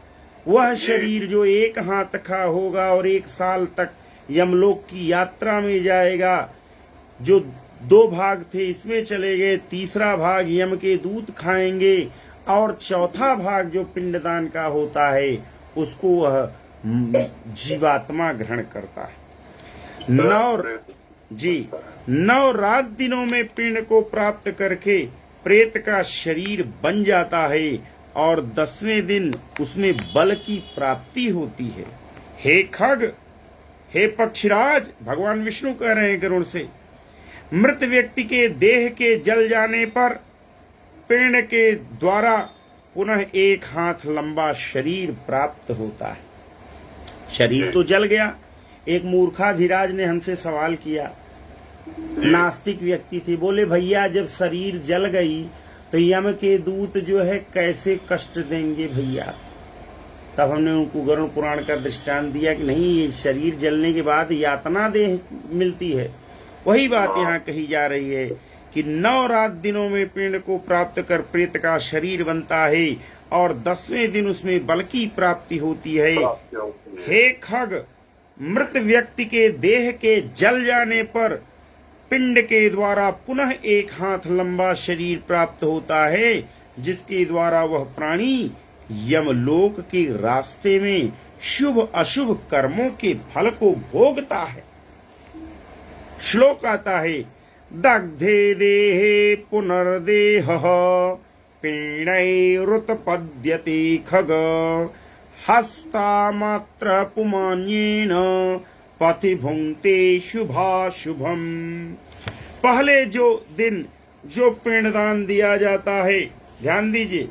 वह शरीर जो 1 हाथ का होगा और 1 साल तक यमलोक की यात्रा में जाएगा। जो 2 भाग थे इसमें चले गए, तीसरा भाग यम के दूत खाएंगे, और चौथा भाग जो पिंडदान का होता है उसको वह जीवात्मा ग्रहण करता है। 9 रात दिनों में पिंड को प्राप्त करके प्रेत का शरीर बन जाता है, और 10वें दिन उसमें बल की प्राप्ति होती है। हे खग, हे पक्षीराज, भगवान विष्णु कह रहे हैं गरुड़ से, मृत व्यक्ति के देह के जल जाने पर पिंड के द्वारा पुनः 1 हाथ लंबा शरीर प्राप्त होता है। शरीर तो जल गया। एक मूर्खाधिराज ने हमसे सवाल किया, नास्तिक व्यक्ति थी, बोले भैया जब शरीर जल गई तो यम के दूत जो है कैसे कष्ट देंगे भैया? तब हमने उनको गरुड़ पुराण का दृष्टांत दिया कि नहीं, ये शरीर जलने के बाद यातना देह मिलती है। वही बात यहाँ कही जा रही है कि 9 रात दिनों में पिंड को प्राप्त कर प्रेत का शरीर बनता है, और 10वें दिन उसमें बल की प्राप्ति होती है। हे खग, मृत व्यक्ति के देह के जल जाने पर पिंड के द्वारा पुनः 1 हाथ लंबा शरीर प्राप्त होता है, जिसके द्वारा वह प्राणी यमलोक के रास्ते में शुभ अशुभ कर्मों के फल को भोगता है। श्लोक आता है, दग्धे देहे पुनर्देह पीणैरुत्पद्यते खग हस्तामात्र पुमान्येन पथि भुंक्ते शुभाशुभम। पहले जो दिन जो पिंडदान दिया जाता है, ध्यान दीजिए,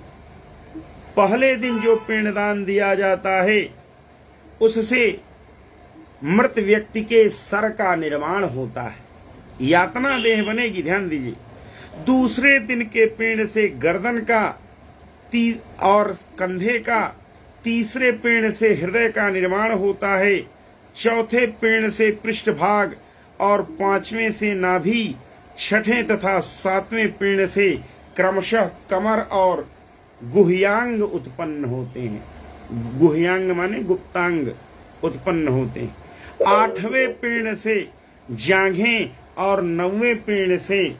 पहले दिन जो पिंडदान दिया जाता है उससे मृत व्यक्ति के सर का निर्माण होता है, यातना देह बनेगी। ध्यान दीजिए, दूसरे दिन के पिंड से गर्दन का और कंधे का, तीसरे पिंड से हृदय का निर्माण होता है, चौथे पिंड से पृष्ठभाग और पांचवें से नाभि, छठे तथा सातवें पिंड से क्रमशः कमर और गुह्यांग उत्पन्न होते हैं। गुह्यांग माने गुप्तांग उत्पन्न होते हैं। आठवें पिंड से जांघें और नौवें पिंड से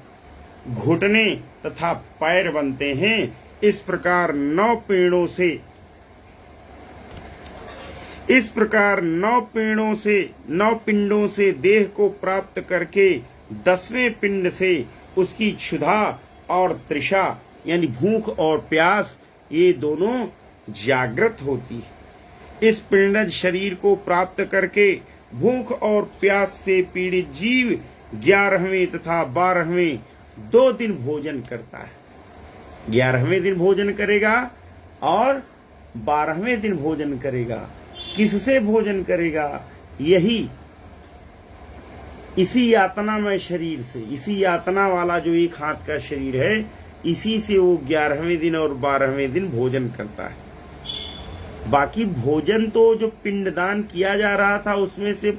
घुटने तथा पैर बनते हैं। इस प्रकार 9 पिंडों से देह को प्राप्त करके 10वें पिंड से उसकी क्षुधा और तृषा यानी भूख और प्यास ये दोनों जागृत होती है। इस पिंडज शरीर को प्राप्त करके भूख और प्यास से पीड़ित जीव 11वें तथा 12वें 2 दिन भोजन करता है। 11वें दिन भोजन करेगा और 12वें दिन भोजन करेगा। किससे भोजन करेगा? इसी यातनामय शरीर से, इसी यातना वाला जो एक हाथ का शरीर है, इसी से वो 11वें दिन और 12वें दिन भोजन करता है। बाकी भोजन तो जो पिंडदान किया जा रहा था उसमें से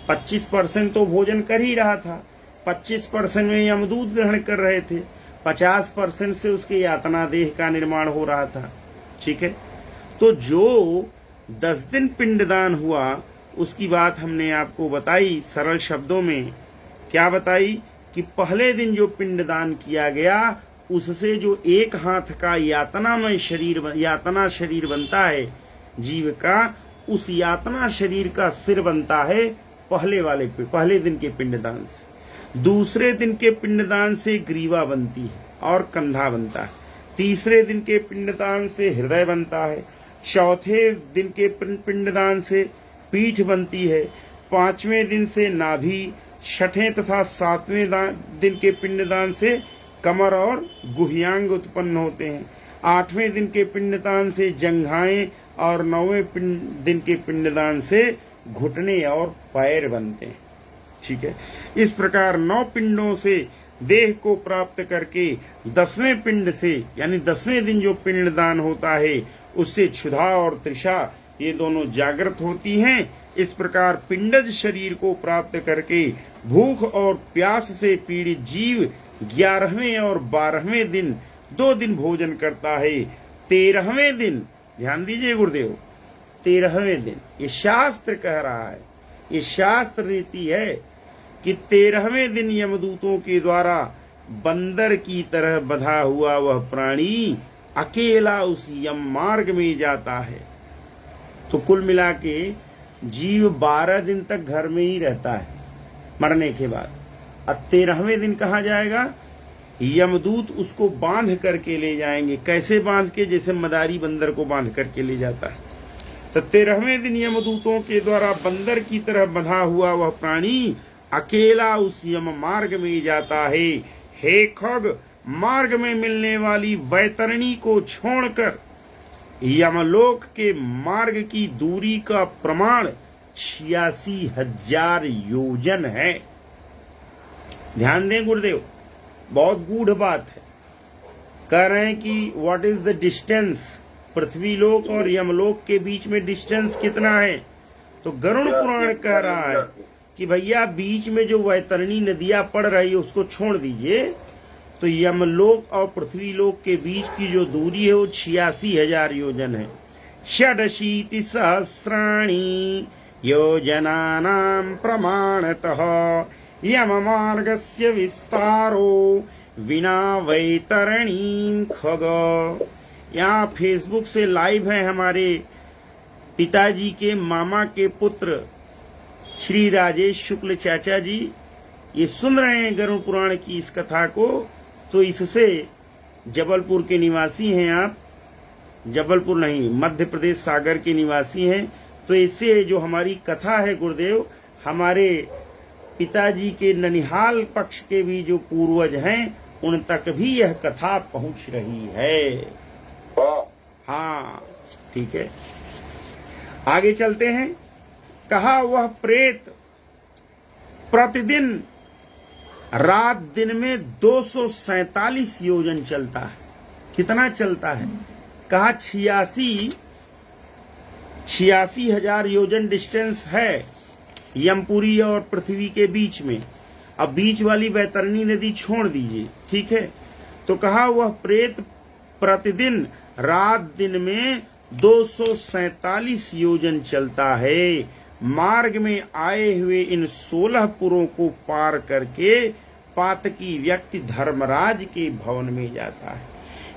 25% तो भोजन कर ही रहा था, 25% में यमदूत ग्रहण कर रहे थे, 50% से उसके यातना देह का निर्माण हो रहा था। ठीक है, तो जो 10 दिन पिंडदान हुआ उसकी बात हमने आपको बताई सरल शब्दों में। क्या बताई? कि पहले दिन जो पिंडदान किया गया उससे जो एक हाथ का यातना शरीर बनता है जीव का, उस यातना शरीर का सिर बनता है पहले दिन के पिंडदान से। दूसरे दिन के पिंडदान से ग्रीवा बनती है और कंधा बनता है। तीसरे दिन के पिंडदान से हृदय बनता है। चौथे दिन के पिंडदान से पीठ बनती है। 5वें दिन से नाभि, छठे तथा 7वें दिन के पिंडदान से कमर और गुह्यांग उत्पन्न होते हैं। 8वें दिन के पिंडदान से जंघाएं और 9वें दिन के पिंडदान से घुटने और पैर बनते हैं। ठीक है, इस प्रकार 9 पिंडों से देह को प्राप्त करके 10वें पिंड से यानी 10वें दिन जो पिंडदान होता है उससे क्षुधा और तृषा ये दोनों जागृत होती हैं। इस प्रकार पिंडज शरीर को प्राप्त करके भूख और प्यास से पीड़ित जीव 11वें और 12वें दिन 2 दिन भोजन करता है। 13वें दिन, ध्यान दीजिए गुरुदेव, 13वें दिन, ये शास्त्र कह रहा है, ये शास्त्र रीति है कि 13वें दिन यमदूतों के द्वारा बंदर की तरह बंधा हुआ वह प्राणी अकेला उस यम मार्ग में जाता है। तो कुल मिला के जीव 12 दिन तक घर में ही रहता है मरने के बाद। अब 13वें दिन कहाँ जाएगा? यमदूत उसको बांध करके ले जाएंगे। कैसे बांध के? जैसे मदारी बंदर को बांध करके ले जाता है। तो 13वें दिन यमदूतों के द्वारा बंदर की तरह बंधा हुआ वह प्राणी अकेला उस यम मार्ग में जाता है। हे खग, मार्ग में मिलने वाली वैतरणी को छोड़कर यमलोक के मार्ग की दूरी का प्रमाण 86,000 योजन है। ध्यान दें गुरुदेव, बहुत गूढ़ बात है। कह रहे हैं कि व्हाट इज द डिस्टेंस, पृथ्वी लोक और यमलोक के बीच में डिस्टेंस कितना है? तो गरुड़ पुराण कह रहा है कि भैया बीच में जो वैतरणी नदियां पड़ रही है उसको छोड़ दीजिए, तो यमलोक और पृथ्वी लोक के बीच की जो दूरी है वो 86,000 योजन है। 86 सहस्राणि योजनानां प्रमाणतः यम मार्गस्य विस्तारो विना वैतरणीं खग। यहाँ फेसबुक से लाइव है हमारे पिताजी के मामा के पुत्र श्री राजेश शुक्ल चाचा जी, ये सुन रहे हैं गरुड़ पुराण की इस कथा को। तो इससे जबलपुर के निवासी हैं आप, जबलपुर नहीं मध्य प्रदेश सागर के निवासी हैं, तो इससे जो हमारी कथा है गुरुदेव, हमारे पिताजी के ननिहाल पक्ष के भी जो पूर्वज हैं उन तक भी यह कथा पहुंच रही है। हाँ ठीक है, आगे चलते हैं। कहा वह प्रेत प्रतिदिन रात दिन में 247 योजन चलता है। कितना चलता है? कहा 86,000 योजन डिस्टेंस है यमपुरी और पृथ्वी के बीच में। अब बीच वाली बैतरणी नदी छोड़ दीजिए, ठीक है। तो कहा वह प्रेत प्रतिदिन रात दिन में 247 योजन चलता है। मार्ग में आए हुए इन 16 पुरों को पार करके पातकी व्यक्ति धर्मराज के भवन में जाता है।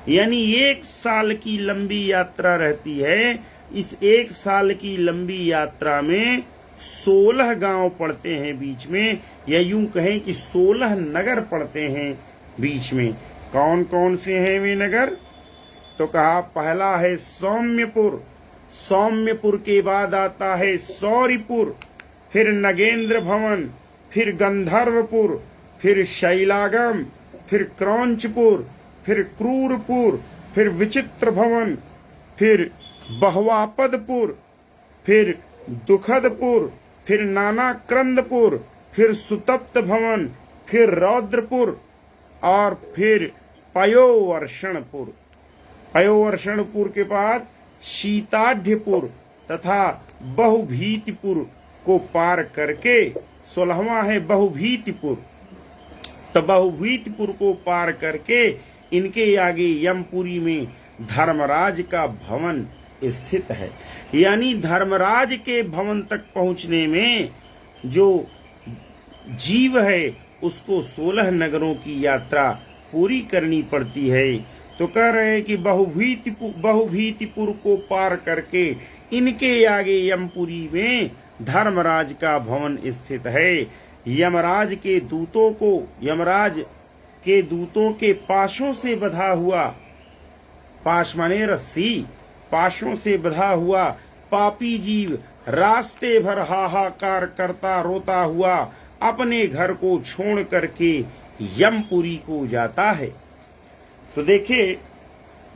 यानी 1 साल की लंबी यात्रा रहती है। इस 1 साल की लंबी यात्रा में 16 गांव पड़ते हैं बीच में, या यूं कहें कि 16 नगर पड़ते हैं बीच में। कौन कौन से हैं वे नगर? तो कहा पहला है सौम्यपुर, सौम्यपुर के बाद आता है सौरिपुर, फिर नगेंद्र भवन, फिर गंधर्वपुर, फिर शैलागम, फिर क्रौंचपुर, फिर क्रूरपुर, फिर विचित्र भवन, फिर बहवापदपुर, फिर दुखदपुर, फिर नानाक्रंदपुर, फिर सुतप्त भवन, फिर रौद्रपुर और फिर पयोवर्षणपुर। पयोवर्षणपुर के बाद शीताढ्यपुर तथा बहुभीतिपुर को पार करके 16वां है बहुभीतिपुर। तो बहुभीतिपुर को पार करके इनके आगे यमपुरी में धर्मराज का भवन स्थित है। यानी धर्मराज के भवन तक पहुंचने में जो जीव है उसको 16 नगरों की यात्रा पूरी करनी पड़ती है। तो कह रहे हैं कि बहुभीतिपुर को पार करके इनके आगे यमपुरी में धर्मराज का भवन स्थित है। यमराज के दूतों के पाशों से बधा हुआ, पाश माने रस्सी, पाशों से बधा हुआ पापी जीव रास्ते भर हाहाकार करता रोता हुआ अपने घर को छोड़ करके यमपुरी को जाता है। तो देखिए,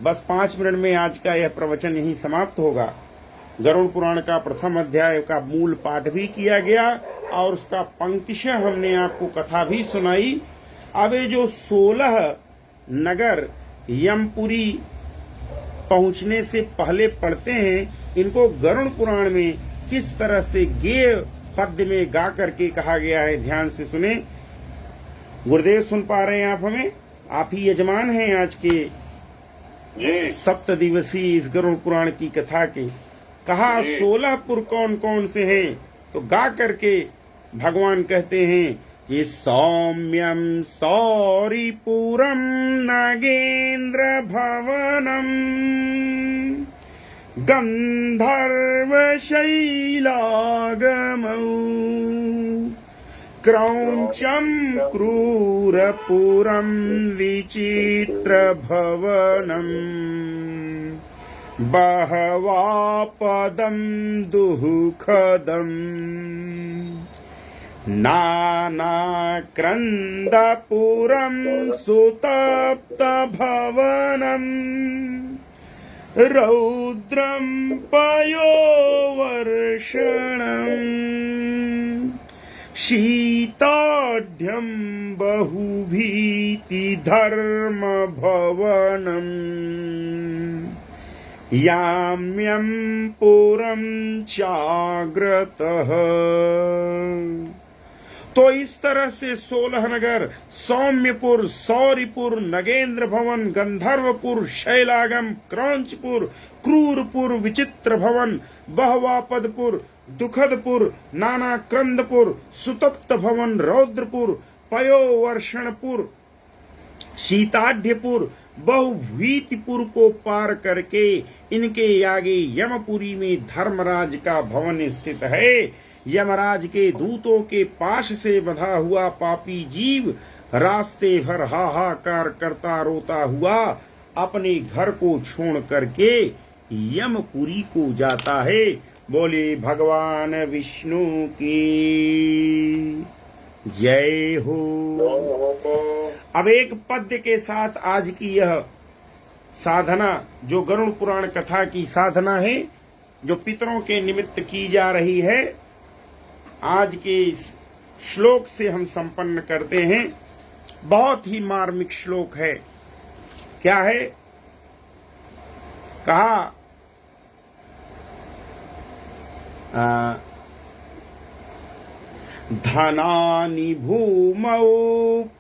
बस 5 मिनट में आज का यह प्रवचन यहीं समाप्त होगा। गरुड़ पुराण का प्रथम अध्याय का मूल पाठ भी किया गया और उसका पंक्तिशः हमने आपको कथा भी सुनाई। अब ये जो 16 नगर यमपुरी पहुंचने से पहले पढ़ते हैं, इनको गरुड़ पुराण में किस तरह से गेय पद्य में गा करके कहा गया है, ध्यान से सुने। गुरुदेव सुन पा रहे हैं आप हमें? आप ही यजमान हैं आज के 7 दिवसीय इस गरुड़ पुराण की कथा के। कहा 16 पुर कौन कौन से हैं, तो गा करके भगवान कहते हैं कि सौम्यम सौरिपुरम नागेंद्र भवनम गंधर्व शैलागमौ क्रौंचम क्रूरपुरम विचित्र भवनम बहवापदं दुःखदं नानाक्रन्दपुरं सुतप्तभवनं रौद्रं पयोवर्षणम् शीताढ्यं बहुभीतिधर्मभवनम् याम्यं पुरं चाग्रतः। तो इस तरह से 16 नगर सौम्यपुर, सौरिपुर, नगेंद्र भवन, गंधर्वपुर, शैलागम, क्रौंचपुर, क्रूरपुर, विचित्र भवन, बहवापदपुर, दुखदपुर, नानाक्रंदपुर, सुतप्त भवन, रौद्रपुर, पयोवर्षणपुर, शीताढ्यपुर, बहुभीतिपुर को पार करके इनके आगे यमपुरी में धर्मराज का भवन स्थित है। यमराज के दूतों के पाश से बंधा हुआ पापी जीव रास्ते भर हाहाकार करता रोता हुआ अपने घर को छोड़ करके यमपुरी को जाता है। बोले भगवान विष्णु की जय हो। अब एक पद्य के साथ आज की यह साधना, जो गरुड़ पुराण कथा की साधना है, जो पितरों के निमित्त की जा रही है, आज के इस श्लोक से हम संपन्न करते हैं। बहुत ही मार्मिक श्लोक है। क्या है? कहा धनानि भूमौ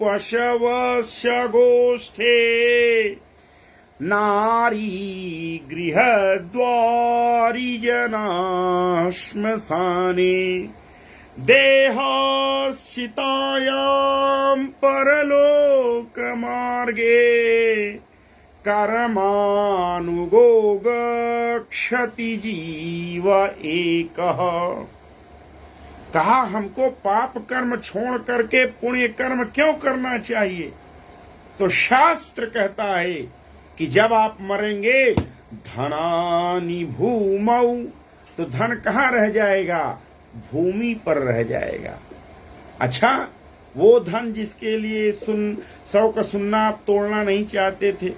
पशवस्य गोष्ठे नारी गृहद्वारि जना श्मशाने देहश्चितायां परलोकमार्गे कर्मानुगो गच्छति जीव एकः। कहा हमको पाप कर्म छोड़ करके पुण्य कर्म क्यों करना चाहिए? तो शास्त्र कहता है कि जब आप मरेंगे धनानि भूमौ, तो धन कहाँ रह जाएगा? भूमि पर रह जाएगा। अच्छा, वो धन जिसके लिए 100 का सुन्ना आप तोड़ना नहीं चाहते थे,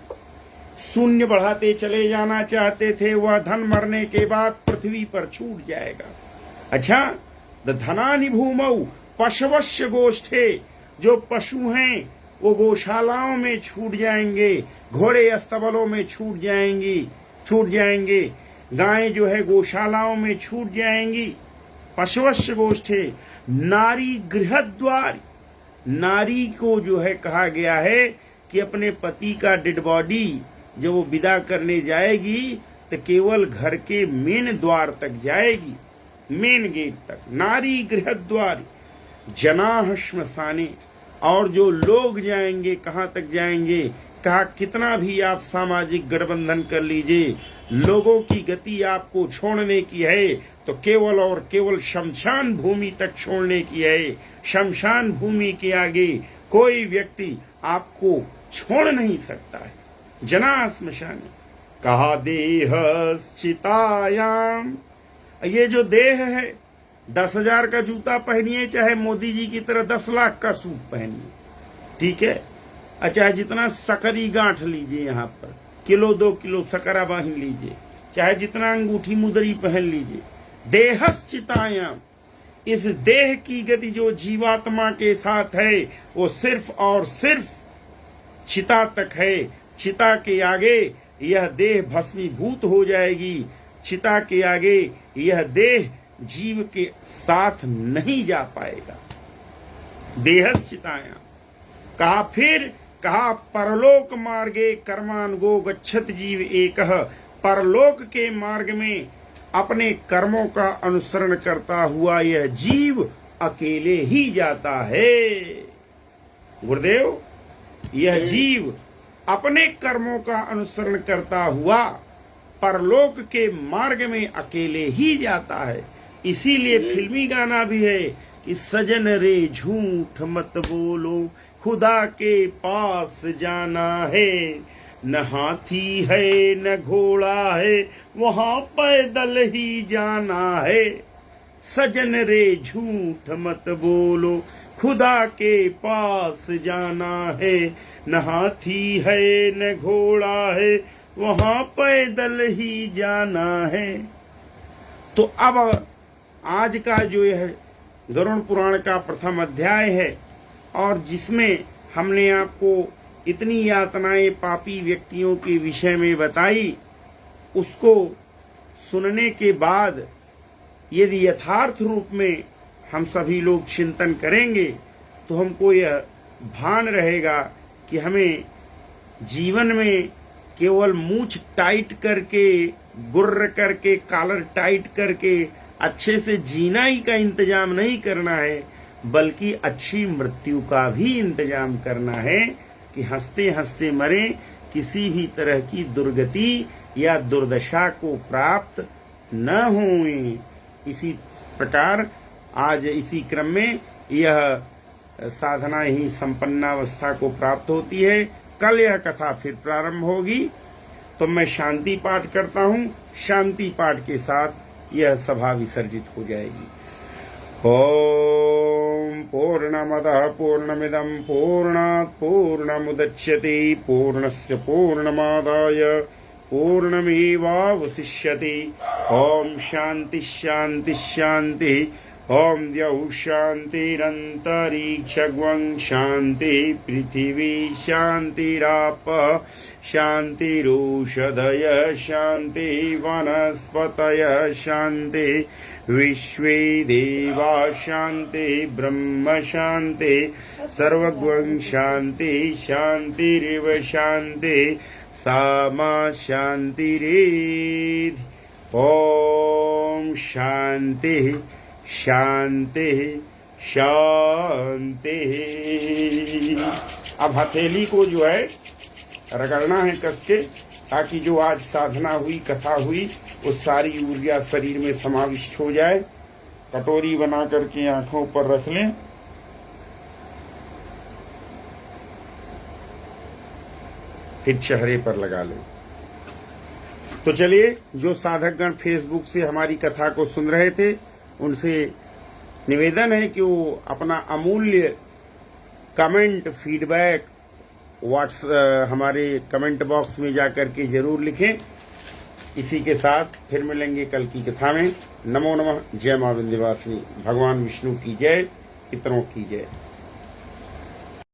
शून्य बढ़ाते चले जाना चाहते थे, वह धन मरने के बाद पृथ्वी पर छूट जाएगा। अच्छा, धनानि भूमौ पशवस्य गोष्ठे, जो पशु हैं वो गौशालाओं में छूट जाएंगे, घोड़े अस्तबलों में छूट जाएंगे, गायें जो है गौशालाओं में छूट जाएंगी। पशवस्य गोष्ठे नारी गृहद्वार, नारी को जो है कहा गया है कि अपने पति का डेड बॉडी जब वो विदा करने जाएगी तो केवल घर के मेन द्वार तक जाएगी, मेन गेट तक। नारी गृहद्वार जनाः श्मशाने, और जो लोग जाएंगे कहाँ तक जाएंगे? कहा कितना भी आप सामाजिक गठबंधन कर लीजिए, लोगों की गति आपको छोड़ने की है तो केवल और केवल शमशान भूमि तक छोड़ने की है। शमशान भूमि के आगे कोई व्यक्ति आपको छोड़ नहीं सकता है। जना श्मशाने कहा देहश्चितायाम, ये जो देह है 10,000 का जूता पहनिए, चाहे मोदी जी की तरह 10 लाख का सूट पहनिए, ठीक है। चाहे जितना सकरी गांठ लीजिए, यहाँ पर 1-2 किलो सकरा बांध लीजिए, चाहे जितना अंगूठी मुदरी पहन लीजिए। देहश्चितायाम, इस देह की गति जो जीवात्मा के साथ है वो सिर्फ और सिर्फ चिता तक है। चिता के आगे यह देह भस्मीभूत हो जाएगी। चिता के आगे यह देह जीव के साथ नहीं जा पाएगा। देहश्चितायाम कहा, फिर कहा परलोक मार्गे कर्मानुगो गच्छति जीव एकः, परलोक के मार्ग में अपने कर्मों का अनुसरण करता हुआ यह जीव अकेले ही जाता है। गुरुदेव, यह जीव अपने कर्मों का अनुसरण करता हुआ परलोक के मार्ग में अकेले ही जाता है। इसीलिए फिल्मी गाना भी है कि सजन रे झूठ मत बोलो, खुदा के पास जाना है, न हाथी है न घोड़ा है, वहां पैदल ही जाना है। सजन रे झूठ मत बोलो, खुदा के पास जाना है, न हाथी है न घोड़ा है, वहां पैदल ही जाना है। तो अब आज का जो यह गरुड़ पुराण का प्रथम अध्याय है, और जिसमें हमने आपको इतनी यातनाएं पापी व्यक्तियों के विषय में बताई, उसको सुनने के बाद यदि यथार्थ रूप में हम सभी लोग चिंतन करेंगे तो हमको यह भान रहेगा कि हमें जीवन में केवल मूंछ टाइट करके, गुर्र करके, कॉलर टाइट करके अच्छे से जीना ही का इंतजाम नहीं करना है, बल्कि अच्छी मृत्यु का भी इंतजाम करना है कि हंसते हंसते मरे, किसी भी तरह की दुर्गति या दुर्दशा को प्राप्त न होए। इसी प्रकार आज इसी क्रम में यह साधना ही संपन्नावस्था को प्राप्त होती है। कल यह कथा फिर प्रारंभ होगी, तो मैं शांति पाठ करता हूँ। शांति पाठ के साथ यह सभा विसर्जित हो जाएगी। ओम पूर्णमदः पूर्णमिदं पूर्णात् पूर्णमुदच्यते पूर्णस्य पूर्णमादाय पूर्णमेवावशिष्यते। ओम शांति शांति शांति। ओम द्यौः शान्तिरन्तरिक्षगं शान्ति पृथिवी शान्तिराप शान्तिरोषधय शान्ति वनस्पतय शान्ति विश्वे देवा शान्ति ब्रह्म शान्ति सर्वगं शान्ति शान्तिरिव शान्ति सामा शान्तिरेधि। ओम शांति शांति शांति। अब हथेली को जो है रगड़ना है कस के, ताकि जो आज साधना हुई, कथा हुई, वो सारी ऊर्जा शरीर में समाविष्ट हो जाए। कटोरी बना करके आंखों पर रख लें। फिर चेहरे पर लगा लें। तो चलिए, जो साधकगण फेसबुक से हमारी कथा को सुन रहे थे, उनसे निवेदन है कि वो अपना अमूल्य कमेंट, फीडबैक हमारे कमेंट बॉक्स में जाकर के जरूर लिखें। इसी के साथ फिर मिलेंगे कल की कथा में। नमो नमः। जय मां विंध्यवासिनी। भगवान विष्णु की जय, पितरों की जय।